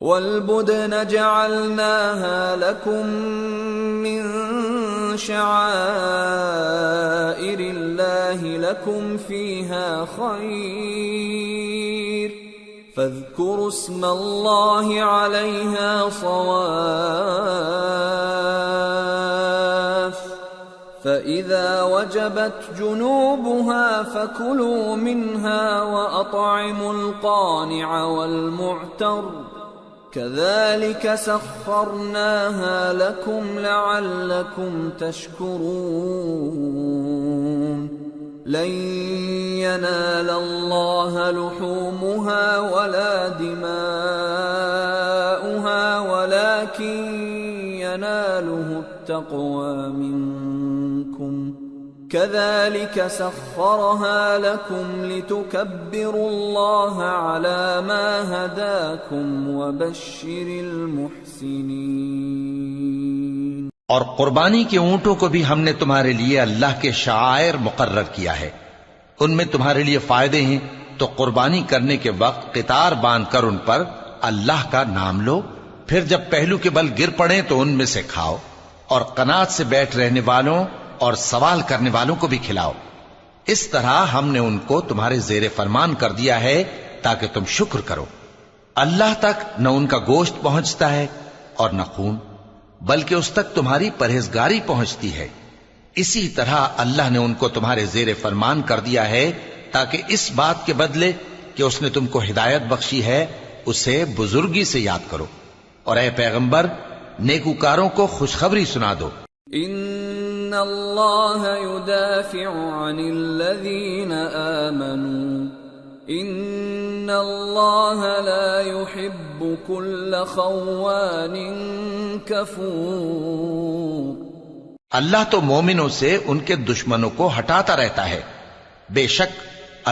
والبدن جعلناها لكم من شعائر الله لكم فيها خير فاذكروا اسم الله عليها صواف فإذا وجبت جنوبها فكلوا منها وأطعموا القانع والمعتر كذلك سخرناها لكم لعلكم تشكرون لن ينال الله لحومها ولا دماؤها ولكن يناله التقوى منكم كذلك سخرها لكم لتكبروا الله على ما هداكم وبشر المحسنين۔ اور قربانی کے اونٹوں کو بھی ہم نے تمہارے لیے اللہ کے شعائر مقرر کیا ہے، ان میں تمہارے لیے فائدے ہیں، تو قربانی کرنے کے وقت قطار باندھ کر ان پر اللہ کا نام لو، پھر جب پہلو کے بل گر پڑیں تو ان میں سے کھاؤ، اور قناعت سے بیٹھ رہنے والوں اور سوال کرنے والوں کو بھی کھلاؤ۔ اس طرح ہم نے ان کو تمہارے زیر فرمان کر دیا ہے تاکہ تم شکر کرو۔ اللہ تک نہ ان کا گوشت پہنچتا ہے اور نہ خون، بلکہ اس تک تمہاری پرہیزگاری پہنچتی ہے۔ اسی طرح اللہ نے ان کو تمہارے زیر فرمان کر دیا ہے تاکہ اس بات کے بدلے کہ اس نے تم کو ہدایت بخشی ہے اسے بزرگی سے یاد کرو، اور اے پیغمبر نیکوکاروں کو خوشخبری سنا دو۔ ان اللہ يدافع عن الذین آمنوا ان اللہ لا يحب كل خوان کفور۔ اللہ تو مومنوں سے ان کے دشمنوں کو ہٹاتا رہتا ہے، بے شک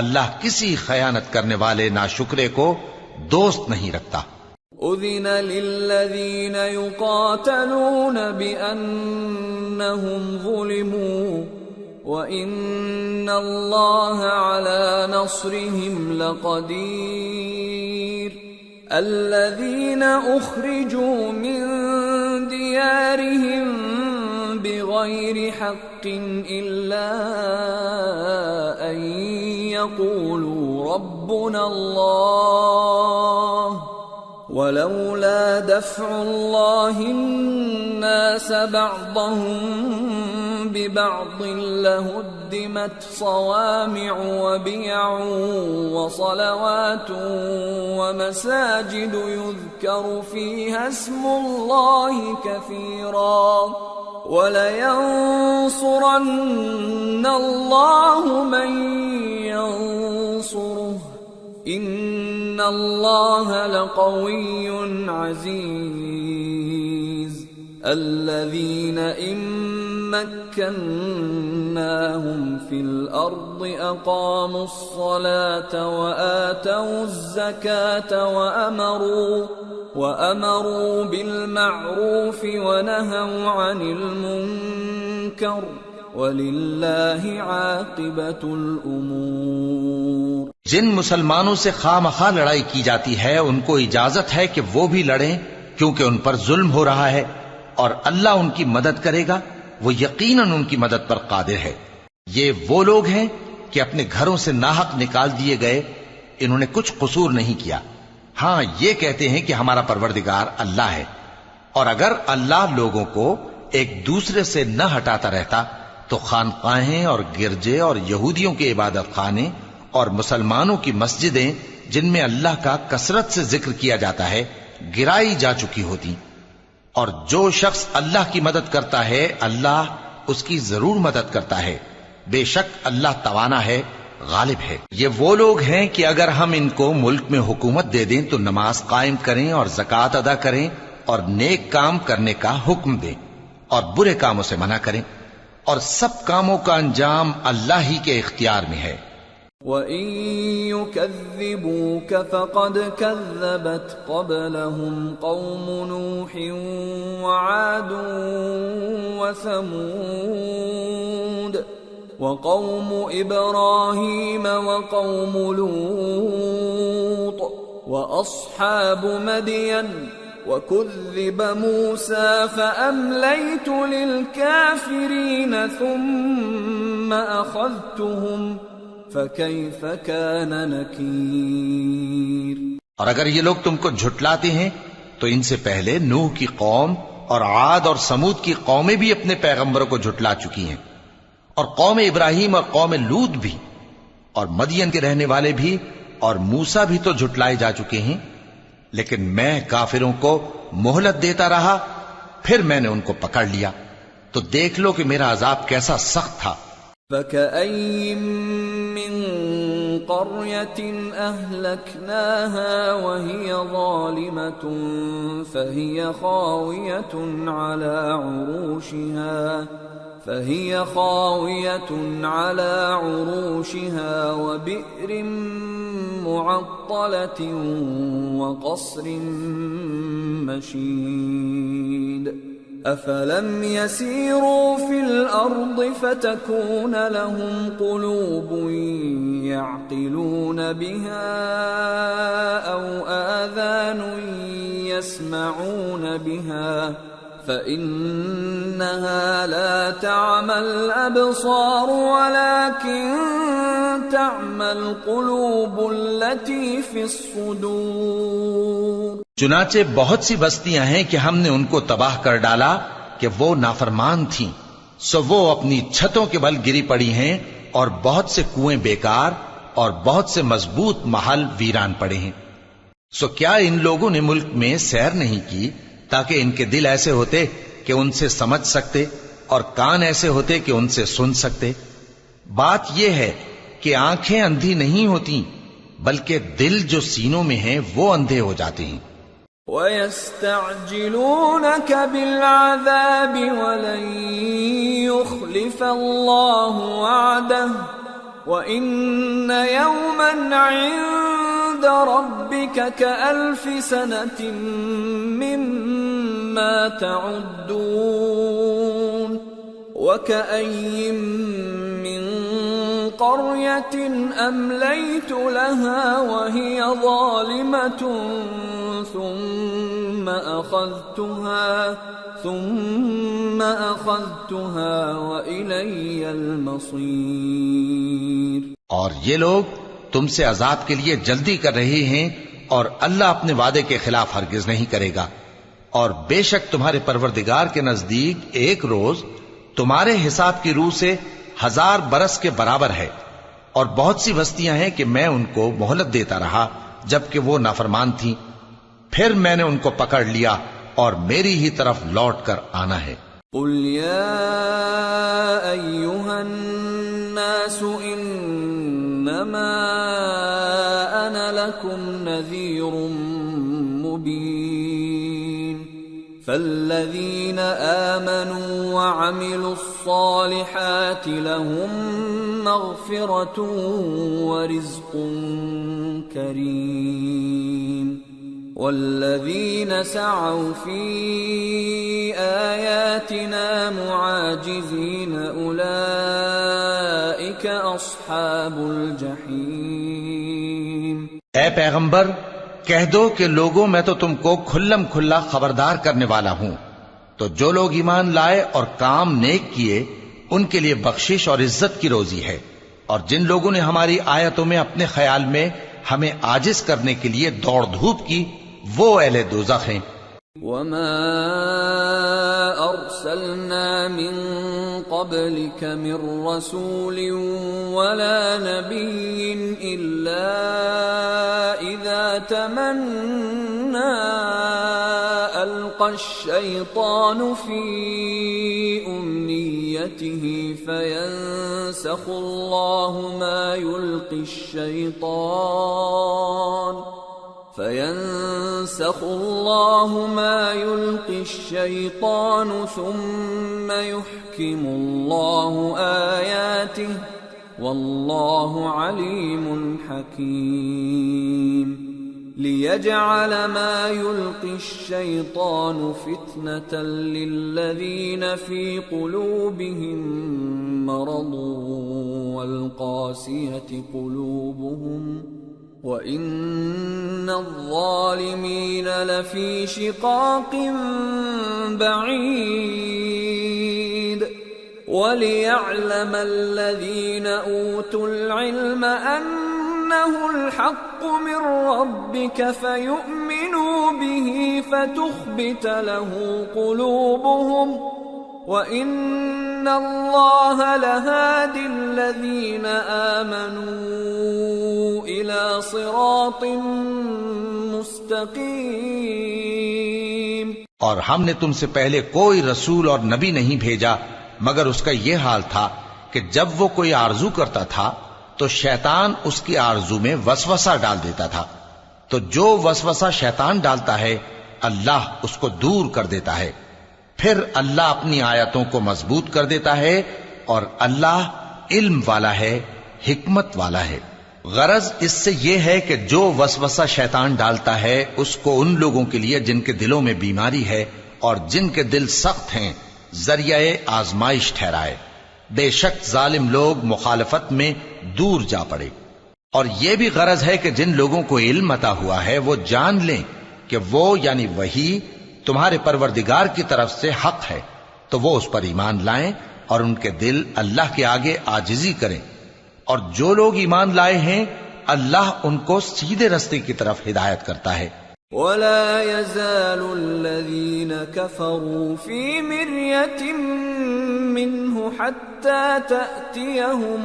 اللہ کسی خیانت کرنے والے ناشکرے کو دوست نہیں رکھتا۔ اذن للذین یقاتلون بأنہم ظلموا وَإِنَّ اللَّهَ عَلَى نَصْرِهِمْ لَقَدِيرٌ الَّذِينَ أُخْرِجُوا مِنْ دِيَارِهِمْ بِغَيْرِ حَقٍّ إِلَّا أَنْ يَقُولُوا رَبُّنَا اللَّهُ وَلَوْلَا دَفْعُ اللَّهِ النَّاسَ بَعْضَهُمْ بِبَعْضٍ لَهُدِّمَتْ صَوَامِعُ وَبِيَعٌ وَصَلَوَاتٌ وَمَسَاجِدُ يُذْكَرُ فِيهَا اسْمُ اللَّهِ كَثِيرًا وَلَيَنصُرَنَّ اللَّهُ مَن يَنصُرُهُ إِنَّ اللَّهَ لَقَوِيٌّ عَزِيزٌ الَّذِينَ إِن مَّكَّنَّاهُمْ فِي الْأَرْضِ أَقَامُوا الصَّلَاةَ وَآتَوُا الزَّكَاةَ وَأَمَرُوا بِالْمَعْرُوفِ وَنَهَوْا عَنِ الْمُنكَرِ وَلِلَّهِ عَاقِبَةُ الْأُمُورِ۔ جن مسلمانوں سے خواہ مخواہ لڑائی کی جاتی ہے ان کو اجازت ہے کہ وہ بھی لڑیں، کیونکہ ان پر ظلم ہو رہا ہے، اور اللہ ان کی مدد کرے گا، وہ یقیناً ان کی مدد پر قادر ہے۔ یہ وہ لوگ ہیں کہ اپنے گھروں سے ناحق نکال دیے گئے، انہوں نے کچھ قصور نہیں کیا، ہاں یہ کہتے ہیں کہ ہمارا پروردگار اللہ ہے۔ اور اگر اللہ لوگوں کو ایک دوسرے سے نہ ہٹاتا رہتا تو خانقاہیں اور گرجے اور یہودیوں کے عبادت خانے اور مسلمانوں کی مسجدیں جن میں اللہ کا کثرت سے ذکر کیا جاتا ہے گرائی جا چکی ہوتی۔ اور جو شخص اللہ کی مدد کرتا ہے اللہ اس کی ضرور مدد کرتا ہے، بے شک اللہ توانا ہے، غالب ہے۔ یہ وہ لوگ ہیں کہ اگر ہم ان کو ملک میں حکومت دے دیں تو نماز قائم کریں اور زکوٰۃ ادا کریں اور نیک کام کرنے کا حکم دیں اور برے کاموں سے منع کریں، اور سب کاموں کا انجام اللہ ہی کے اختیار میں ہے۔ وَإِن يُكَذِّبُوكَ فَقَدْ كَذَّبَتْ قَبْلَهُمْ قَوْمُ نُوحٍ وَعَادٌ وَثَمُودُ وَقَوْمُ إِبْرَاهِيمَ وَقَوْمُ لُوطٍ وَأَصْحَابُ مَدْيَنَ وَكُذِّبَ مُوسَى فَأَمْلَيْتُ لِلْكَافِرِينَ ثُمَّ أَخَذْتُهُمْ فَكَيْفَ كَانَ نَكِيرِ۔ اور اگر یہ لوگ تم کو جھٹلاتے ہیں تو ان سے پہلے نوح کی قوم اور عاد اور سمود کی قومیں بھی اپنے پیغمبروں کو جھٹلا چکی ہیں، اور قوم ابراہیم اور قوم لوط بھی، اور مدین کے رہنے والے بھی، اور موسیٰ بھی تو جھٹلائے جا چکے ہیں، لیکن میں کافروں کو مہلت دیتا رہا، پھر میں نے ان کو پکڑ لیا، تو دیکھ لو کہ میرا عذاب کیسا سخت تھا۔ فَكَأَيٍّ مِّن قَرْيَةٍ أَهْلَكْنَاهَا وَهِيَ ظَالِمَةٌ فَهِيَ خَاوِيَةٌ عَلَى عُرُوشِهَا وَبِئْرٍ مُّعَطَّلَةٍ وَقَصْرٍ مَّشِيدٍ أَفَلَمْ يَسِيرُوا فِي الْأَرْضِ فَتَكُونَ لَهُمْ قُلُوبٌ يَعْقِلُونَ بِهَا أَوْ آذَانٌ يَسْمَعُونَ بِهَا فَإِنَّهَا لَا تَعْمَى الْأَبْصَارُ وَلَكِن تَعْمَى الْقُلُوبُ الَّتِي فِي الصُّدُورِ۔ چنانچہ بہت سی بستیاں ہیں کہ ہم نے ان کو تباہ کر ڈالا کہ وہ نافرمان تھیں، سو وہ اپنی چھتوں کے بل گری پڑی ہیں، اور بہت سے کنویں بیکار اور بہت سے مضبوط محل ویران پڑے ہیں۔ سو کیا ان لوگوں نے ملک میں سیر نہیں کی تاکہ ان کے دل ایسے ہوتے کہ ان سے سمجھ سکتے اور کان ایسے ہوتے کہ ان سے سن سکتے؟ بات یہ ہے کہ آنکھیں اندھی نہیں ہوتی، بلکہ دل جو سینوں میں ہیں وہ اندھے ہو جاتے ہیں۔ وَيَسْتَعْجِلُونَكَ بِالْعَذَابِ وَلَن يُخْلِفَ اللَّهُ وَعْدَهُ وَإِنَّ يَوْمًا عِندَ رَبِّكَ كَأَلْفِ سَنَةٍ مِّمَّا تَعُدُّونَ وَكَأَيٍّ مِّن قَرْيَةٍ أَمْلَيْتُ لَهَا وَهِيَ ظَالِمَةٌ ثُمَّ أَخَذْتُهَا وَإِلَيَّ الْمَصِيرُ۔ اور یہ لوگ تم سے عذاب کے لیے جلدی کر رہے ہیں، اور اللہ اپنے وعدے کے خلاف ہرگز نہیں کرے گا، اور بے شک تمہارے پروردگار کے نزدیک ایک روز تمہارے حساب کی روح سے 1000 برس کے برابر ہے، اور بہت سی بستیاں ہیں کہ میں ان کو مہلت دیتا رہا جبکہ وہ نافرمان تھیں، پھر میں نے ان کو پکڑ لیا اور میری ہی طرف لوٹ کر آنا ہے۔ قُلْ يَا أَيُّهَا النَّاسُ إِنَّمَا أَنَا لَكُمْ نَذِيرٌ مُّبِينٌ فَالَّذِينَ آمَنُوا وَعَمِلُوا الصَّالِحَاتِ لَهُم مَّغْفِرَةٌ وَرِزْقٌ كَرِيمٌ وَالَّذِينَ سَعَوْا فِي آيَاتِنَا مُعَاجِزِينَ أُولَئِكَ أَصْحَابُ الْجَحِيمِ۔ اے پیغمبر کہہ دو کہ لوگوں میں تو تم کو کھلم کھلا خبردار کرنے والا ہوں، تو جو لوگ ایمان لائے اور کام نیک کیے ان کے لیے بخشش اور عزت کی روزی ہے، اور جن لوگوں نے ہماری آیتوں میں اپنے خیال میں ہمیں عاجز کرنے کے لیے دوڑ دھوپ کی، وہ اہل دوزخ ہیں۔ وَمَا أَرْسَلْنَا مِن قَبْلِكَ مِن رَّسُولٍ وَلَا نَبِيٍّ إِلَّا إِذَا تَمَنَّى أَلْقَى الشَّيْطَانُ فِي أُمْنِيَّتِهِ فَيَنسَخُ اللَّهُ مَا يُلْقِي الشَّيْطَانُ ثُمَّ يُحْكِمُ اللَّهُ آيَاتِهِ واللہ علیم حکیم ليجعل ما يلقي الشيطان فتنة للذين في قلوبهم مرض والقاسية قلوبهم وإن الظالمين لفي شقاق بعيد وَلِيَعْلَمَ الَّذِينَ أُوتُوا الْعِلْمَ أَنَّهُ الْحَقُّ مِنْ رَبِّكَ فَيُؤْمِنُوا بِهِ فَتُخْبِتَ لَهُ قُلُوبُهُمْ وَإِنَّ اللَّهَ لَهَادِ الَّذِينَ آمَنُوا إِلَى صِرَاطٍ مُسْتَقِيمٍ۔ اور ہم نے تم سے پہلے کوئی رسول اور نبی نہیں بھیجا مگر اس کا یہ حال تھا کہ جب وہ کوئی آرزو کرتا تھا تو شیطان اس کی آرزو میں وسوسہ ڈال دیتا تھا، تو جو وسوسہ شیطان ڈالتا ہے اللہ اس کو دور کر دیتا ہے، پھر اللہ اپنی آیتوں کو مضبوط کر دیتا ہے، اور اللہ علم والا ہے، حکمت والا ہے۔ غرض اس سے یہ ہے کہ جو وسوسہ شیطان ڈالتا ہے اس کو ان لوگوں کے لیے جن کے دلوں میں بیماری ہے اور جن کے دل سخت ہیں ذریعہ آزمائش ٹھہرائے۔ بے شک ظالم لوگ مخالفت میں دور جا پڑے۔ اور یہ بھی غرض ہے کہ جن لوگوں کو علم عطا ہوا ہے وہ جان لیں کہ وہ یعنی وحی تمہارے پروردگار کی طرف سے حق ہے، تو وہ اس پر ایمان لائیں اور ان کے دل اللہ کے آگے عاجزی کریں، اور جو لوگ ایمان لائے ہیں اللہ ان کو سیدھے رستے کی طرف ہدایت کرتا ہے۔ وَلَا يَزَالُ الَّذِينَ كَفَرُوا فِي مِرْيَةٍ مِّنْهُ حَتَّى تَأْتِيَهُمُ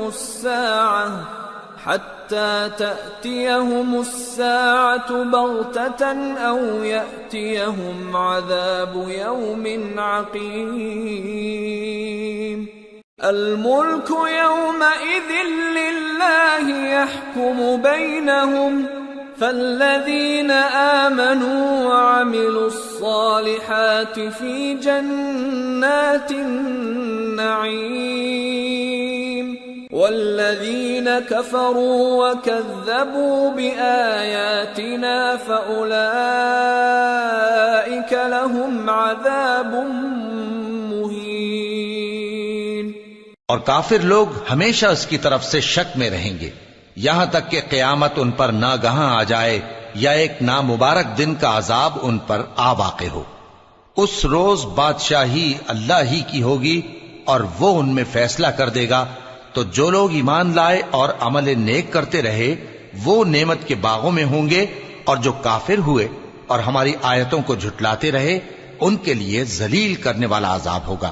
السَّاعَةُ بَغْتَةً أَوْ يَأْتِيَهُمْ عَذَابُ يَوْمٍ عَقِيمٍ الْمُلْكُ يَوْمَئِذٍ لِلَّهِ يَحْكُمُ بَيْنَهُمْ فَالَّذِينَ آمَنُوا وَعَمِلُوا الصَّالِحَاتِ فِي جَنَّاتِ النَّعِيمِ وَالَّذِينَ كَفَرُوا وَكَذَّبُوا بِآيَاتِنَا فَأُولَئِكَ لَهُمْ عَذَابٌ مُّهِينٌ۔ اور کافر لوگ ہمیشہ اس کی طرف سے شک میں رہیں گے یہاں تک کہ قیامت ان پر ناگہاں آ جائے یا ایک نامبارک دن کا عذاب ان پر آ واقع ہو۔ اس روز بادشاہی اللہ ہی کی ہوگی اور وہ ان میں فیصلہ کر دے گا، تو جو لوگ ایمان لائے اور عمل نیک کرتے رہے وہ نعمت کے باغوں میں ہوں گے، اور جو کافر ہوئے اور ہماری آیتوں کو جھٹلاتے رہے ان کے لیے ذلیل کرنے والا عذاب ہوگا۔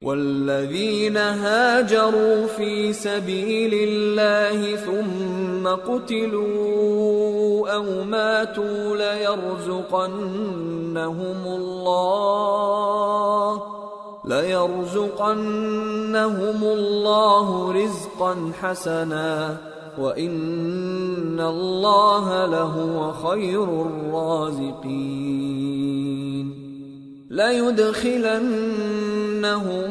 والذین هاجروا فی سبیل اللہ ثم قتلوا او ماتوا ليرزقنهم اللہ رزقا حسنا وَإِنَّ اللَّهَ لَهُوَ خَيْرُ الرَّازِقِينَ لَيُدْخِلَنَّهُمْ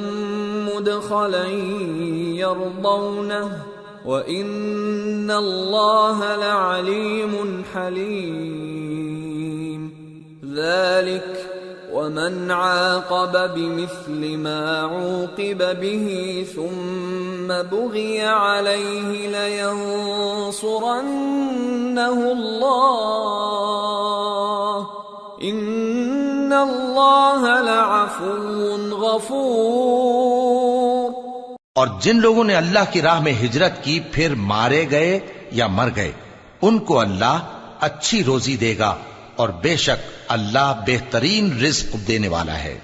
مُدْخَلًا يَرْضَوْنَهُ وَإِنَّ اللَّهَ لَعَلِيمٌ حَلِيمٌ ذَلِكَ وَمَنْ عَاقَبَ بِمِثْلِ مَا عُوقِبَ بِهِ ثُمَّ بُغِيَ عَلَيْهِ لَيَنصُرَنَّهُ اللَّهُ إِنَّ اللَّهَ لَعَفُوٌّ غَفُورٌ۔ اور جن لوگوں نے اللہ کی راہ میں ہجرت کی پھر مارے گئے یا مر گئے ان کو اللہ اچھی روزی دے گا، اور بے شک اللہ بہترین رزق دینے والا ہے۔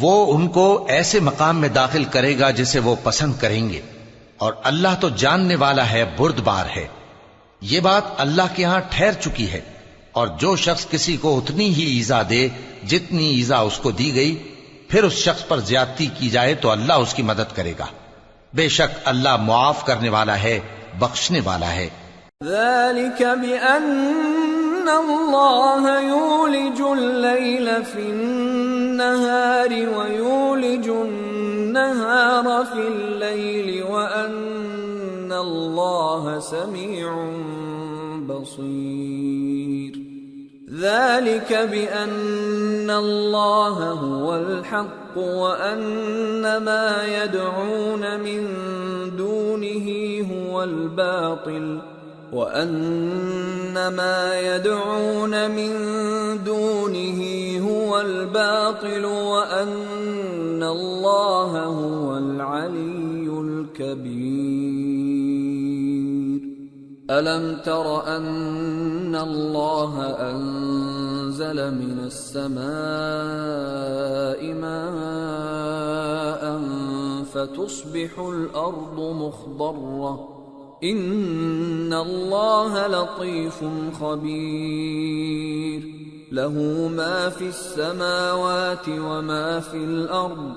وہ ان کو ایسے مقام میں داخل کرے گا جسے وہ پسند کریں گے، اور اللہ تو جاننے والا ہے، بردبار ہے۔ یہ بات اللہ کے ہاں ٹھہر چکی ہے، اور جو شخص کسی کو اتنی ہی ایذا دے جتنی ایذا اس کو دی گئی، پھر اس شخص پر زیادتی کی جائے تو اللہ اس کی مدد کرے گا۔ بے شک اللہ معاف کرنے والا ہے، بخشنے والا ہے۔ ذَلِكَ بِأَنَّ اللَّهَ يُولِجُ اللَّيْلَ فِي النَّهَارِ وَيُولِجُ النَّهَارَ فِي اللَّيْلِ وَأَنَّ اللہ سمیع بصیر ذلك بأن الله هو الحق وأن ما يدعون من دونه هو الباطل وأن ما يدعون من دونه هو الباطل وأن الله هو العلي الكبير ألم تر أن الله أنزل من السماء ماء فتصبح الأرض مخضرة إن الله لطيف خبير له ما في السماوات وما في الأرض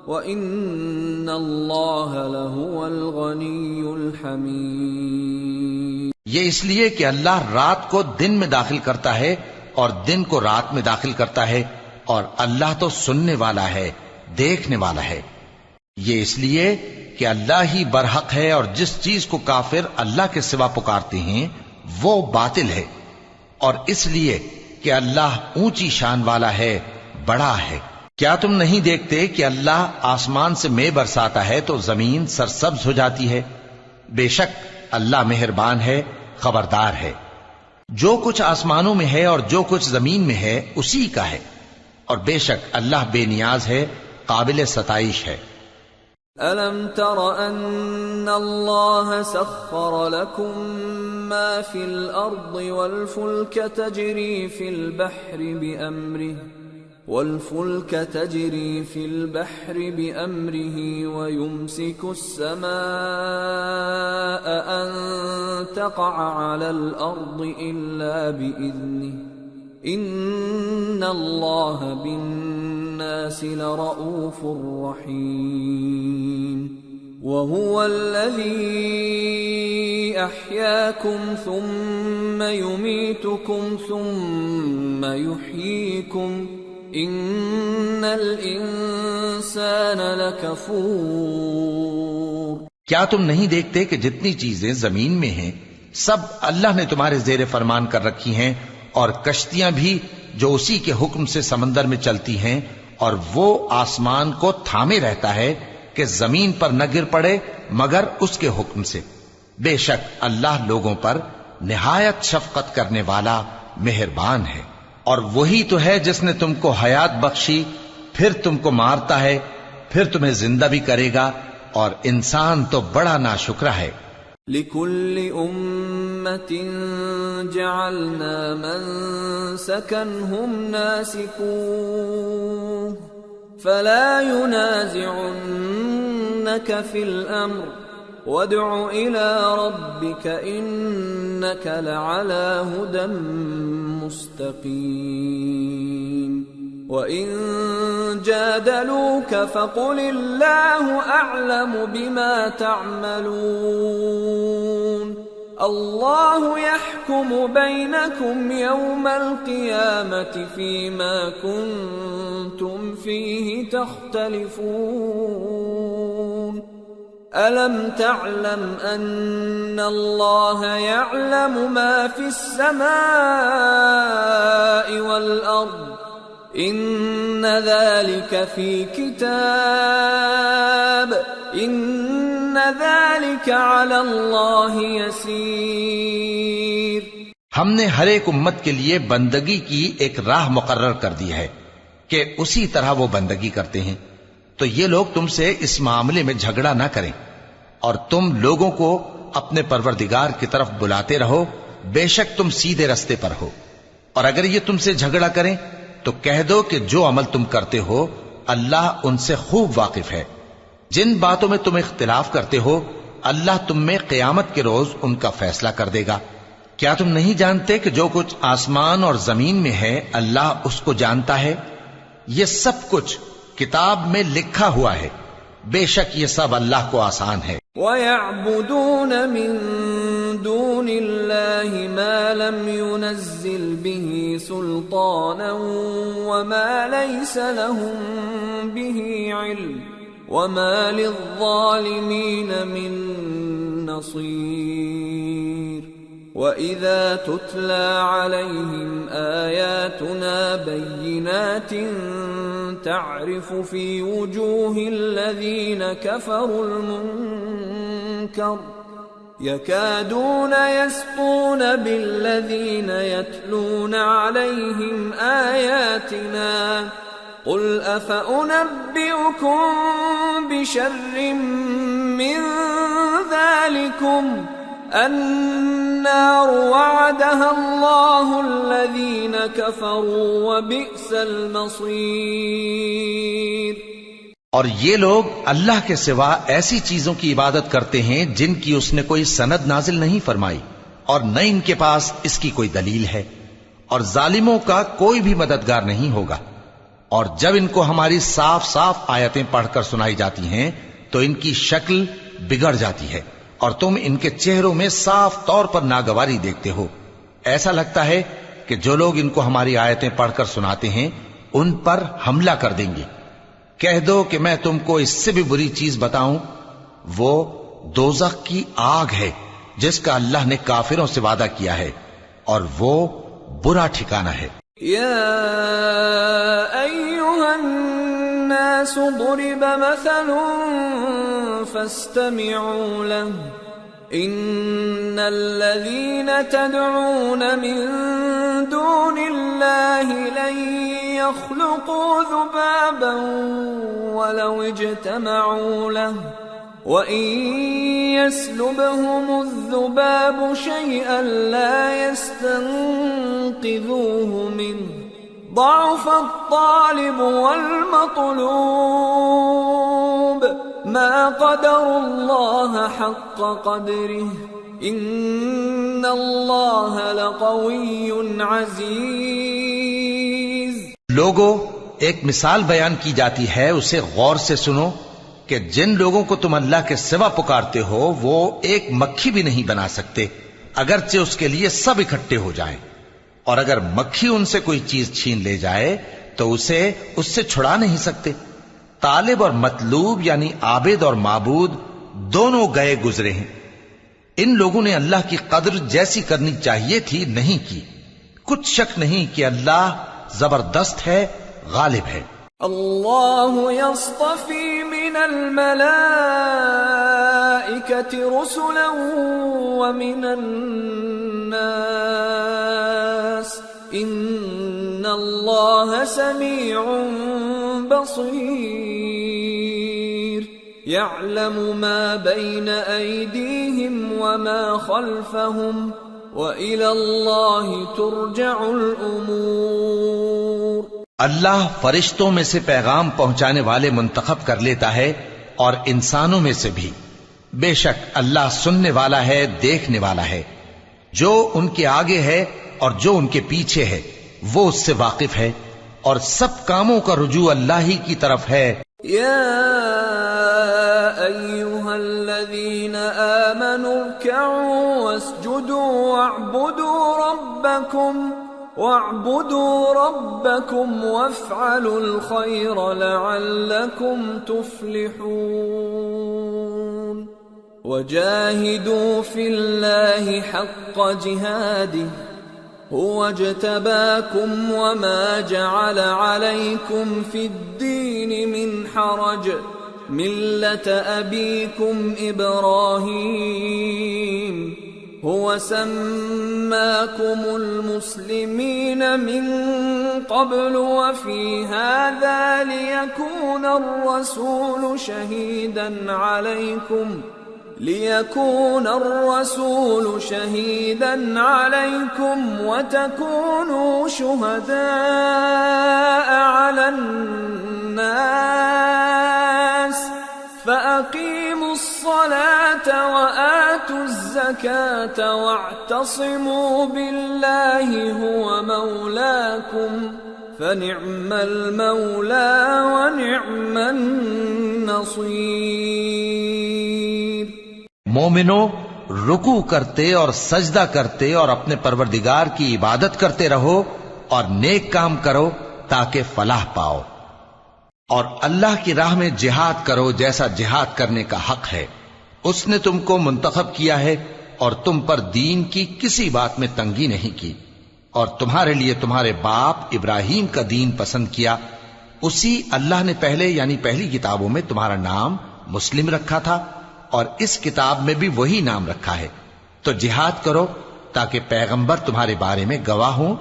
وَإِنَّ اللَّهَ لَهُوَ الْغَنِيُّ الْحَمِيدُ یہ اس لیے کہ اللہ رات کو دن میں داخل کرتا ہے اور دن کو رات میں داخل کرتا ہے، اور اللہ تو سننے والا ہے، دیکھنے والا ہے۔ یہ اس لیے کہ اللہ ہی برحق ہے، اور جس چیز کو کافر اللہ کے سوا پکارتے ہیں وہ باطل ہے، اور اس لیے کہ اللہ اونچی شان والا ہے، بڑا ہے۔ کیا تم نہیں دیکھتے کہ اللہ آسمان سے مے برساتا ہے تو زمین سرسبز ہو جاتی ہے؟ بے شک اللہ مہربان ہے، خبردار ہے۔ جو کچھ آسمانوں میں ہے اور جو کچھ زمین میں ہے اسی کا ہے، اور بے شک اللہ بے نیاز ہے، قابل ستائش ہے۔ أَلَمْ تَرَ أَنَّ اللَّهَ سَخَّرَ لَكُم مَّا فِي الْأَرْضِ وَالْفُلْكَ تَجْرِي فِي الْبَحْرِ بِأَمْرِهِ وَيُمْسِكُ السَّمَاءَ أَن تَقَعَ عَلَى الْأَرْضِ إِلَّا بِإِذْنِهِ إِنَّ اللَّهَ بِالنَّاسِ لَرَءُوفٌ رَحِيمٌ وَهُوَ الَّذِي أَحْيَاكُمْ ثُمَّ يُمِيتُكُمْ ثُمَّ يُحْيِيكُمْ ان الانسان لکفور۔ کیا تم نہیں دیکھتے کہ جتنی چیزیں زمین میں ہیں سب اللہ نے تمہارے زیر فرمان کر رکھی ہیں، اور کشتیاں بھی جو اسی کے حکم سے سمندر میں چلتی ہیں، اور وہ آسمان کو تھامے رہتا ہے کہ زمین پر نہ گر پڑے مگر اس کے حکم سے۔ بے شک اللہ لوگوں پر نہایت شفقت کرنے والا مہربان ہے۔ اور وہی تو ہے جس نے تم کو حیات بخشی، پھر تم کو مارتا ہے، پھر تمہیں زندہ بھی کرے گا، اور انسان تو بڑا ناشکرا ہے۔ لِكُلِّ أُمَّةٍ جَعَلْنَا مَنسَكًا هُمْ نَاسِكُوهُ فَلَا يُنَازِعُنَّكَ فِي الْأَمْرِ وَادْعُ إِلَى رَبِّكَ إِنَّكَ لَعَلَى هُدًى مُسْتَقِيمٍ وَإِن جَادَلُوكَ فَقُلِ اللَّهُ أَعْلَمُ بِمَا تَعْمَلُونَ اللَّهُ يَحْكُمُ بَيْنَكُمْ يَوْمَ الْقِيَامَةِ فِيمَا كُنتُمْ فِيهِ تَخْتَلِفُونَ أَلَمْ تَعْلَمْ أَنَّ اللَّهَ يَعْلَمُ مَا فِي السَّمَاءِ وَالْأَرْضِ إِنَّ ذَلِكَ فِي كِتَابٍ إِنَّ ذَلِكَ عَلَى اللَّهِ يَسِيرٌ۔ ہم نے ہر ایک امت کے لیے بندگی کی ایک راہ مقرر کر دی ہے کہ اسی طرح وہ بندگی کرتے ہیں، تو یہ لوگ تم سے اس معاملے میں جھگڑا نہ کریں، اور تم لوگوں کو اپنے پروردگار کی طرف بلاتے رہو، بے شک تم سیدھے رستے پر ہو۔ اور اگر یہ تم سے جھگڑا کریں تو کہہ دو کہ جو عمل تم کرتے ہو اللہ ان سے خوب واقف ہے۔ جن باتوں میں تم اختلاف کرتے ہو اللہ تم میں قیامت کے روز ان کا فیصلہ کر دے گا۔ کیا تم نہیں جانتے کہ جو کچھ آسمان اور زمین میں ہے اللہ اس کو جانتا ہے؟ یہ سب کچھ کتاب میں لکھا ہوا ہے، بے شک یہ سب اللہ کو آسان ہے۔ وَيَعْبُدُونَ مِن دُونِ اللَّهِ مَا لَمْ يُنَزِّلْ بِهِ سُلْطَانًا وَمَا لَيْسَ لَهُم بِهِ عِلْمٌ وَمَا لِلظَّالِمِينَ مِن نصير وَإِذَا تُتْلَى عَلَيْهِمْ آيَاتُنَا بَيِّنَاتٍ تَعْرِفُ فِي وُجُوهِ الَّذِينَ كَفَرُوا الْمُنكَرَ يَكَادُونَ يَسْطُونَ بِالَّذِينَ يَتْلُونَ عَلَيْهِمْ آيَاتِنَا قُلْ أَفَأُنَبِّئُكُم بِشَرٍّ مِّن ذَلِكُمْ النار وعدها الله الذين كفروا وبئس المصير۔ اور یہ لوگ اللہ کے سوا ایسی چیزوں کی عبادت کرتے ہیں جن کی اس نے کوئی سند نازل نہیں فرمائی اور نہ ان کے پاس اس کی کوئی دلیل ہے، اور ظالموں کا کوئی بھی مددگار نہیں ہوگا۔ اور جب ان کو ہماری صاف صاف آیتیں پڑھ کر سنائی جاتی ہیں تو ان کی شکل بگڑ جاتی ہے اور تم ان کے چہروں میں صاف طور پر ناگواری دیکھتے ہو۔ ایسا لگتا ہے کہ جو لوگ ان کو ہماری آیتیں پڑھ کر سناتے ہیں ان پر حملہ کر دیں گے۔ کہہ دو کہ میں تم کو اس سے بھی بری چیز بتاؤں، وہ دوزخ کی آگ ہے جس کا اللہ نے کافروں سے وعدہ کیا ہے، اور وہ برا ٹھکانہ ہے۔ یا ایھا الناس ضرب مثل فاستمعوا له ان الذين تدعون من دون الله لن يخلقوا ذبابا ولو اجتمعوا له وَإِن يَسْلُبْهُمُ الذُّبَابُ شَيْئًا لَا يَسْتَنقِذُوهُ مِنْهُ ضَعُفَ الطَّالِبُ وَالْمَطْلُوبُ مَا قَدَرُوا اللَّهَ حَقَّ قَدْرِهِ إِنَّ اللَّهَ لَقَوِيٌّ عَزِيزٌ۔ لوگو، ایک مثال بیان کی جاتی ہے، اسے غور سے سنو کہ جن لوگوں کو تم اللہ کے سوا پکارتے ہو وہ ایک مکھی بھی نہیں بنا سکتے اگرچہ اس کے لیے سب اکٹھے ہو جائیں، اور اگر مکھی ان سے کوئی چیز چھین لے جائے تو اسے اس سے چھڑا نہیں سکتے۔ طالب اور مطلوب یعنی عابد اور معبود دونوں گئے گزرے ہیں۔ ان لوگوں نے اللہ کی قدر جیسی کرنی چاہیے تھی نہیں کی۔ کچھ شک نہیں کہ اللہ زبردست ہے، غالب ہے۔ اللہ یصطفی من الملائکة رسلا ومن الناس ان اللہ سمیع بصیر یعلم ما بین ایدیہم وما خلفہم وإلی اللہ ترجع الامور۔ اللہ فرشتوں میں سے پیغام پہنچانے والے منتخب کر لیتا ہے اور انسانوں میں سے بھی۔ بے شک اللہ سننے والا ہے، دیکھنے والا ہے۔ جو ان کے آگے ہے اور جو ان کے پیچھے ہے وہ اس سے واقف ہے، اور سب کاموں کا رجوع اللہ ہی کی طرف ہے۔ یا ایھا الذین آمنوا ارکعوا واسجدوا واعبدوا ربکم وافعلوا الخیر لعلکم تفلحون وجاہدوا فی اللہ حق جہادہ هو اجتباكم وما جعل عليكم في الدين من حرج ملة أبيكم إبراهيم هو سماكم المسلمين من قبل وفي هذا ليكون الرسول شهيدا عليكم وتكونوا شهداء على الناس فأقيموا الصلاة وآتوا الزكاة واعتصموا بالله هو مولاكم فنعم المولى ونعم النصير۔ مومنو، رکوع کرتے اور سجدہ کرتے اور اپنے پروردگار کی عبادت کرتے رہو اور نیک کام کرو تاکہ فلاح پاؤ، اور اللہ کی راہ میں جہاد کرو جیسا جہاد کرنے کا حق ہے، اس نے تم کو منتخب کیا ہے اور تم پر دین کی کسی بات میں تنگی نہیں کی، اور تمہارے لیے تمہارے باپ ابراہیم کا دین پسند کیا، اسی اللہ نے پہلے یعنی پہلی کتابوں میں تمہارا نام مسلم رکھا تھا، اور اس کتاب میں بھی وہی نام رکھا ہے۔ تو جہاد کرو تاکہ پیغمبر تمہارے بارے میں گواہ ہوں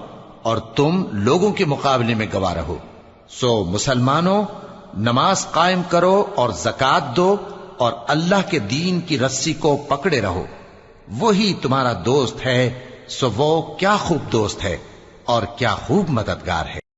اور تم لوگوں کے مقابلے میں گواہ رہو۔ سو مسلمانوں، نماز قائم کرو اور زکات دو اور اللہ کے دین کی رسی کو پکڑے رہو، وہی تمہارا دوست ہے، سو وہ کیا خوب دوست ہے اور کیا خوب مددگار ہے۔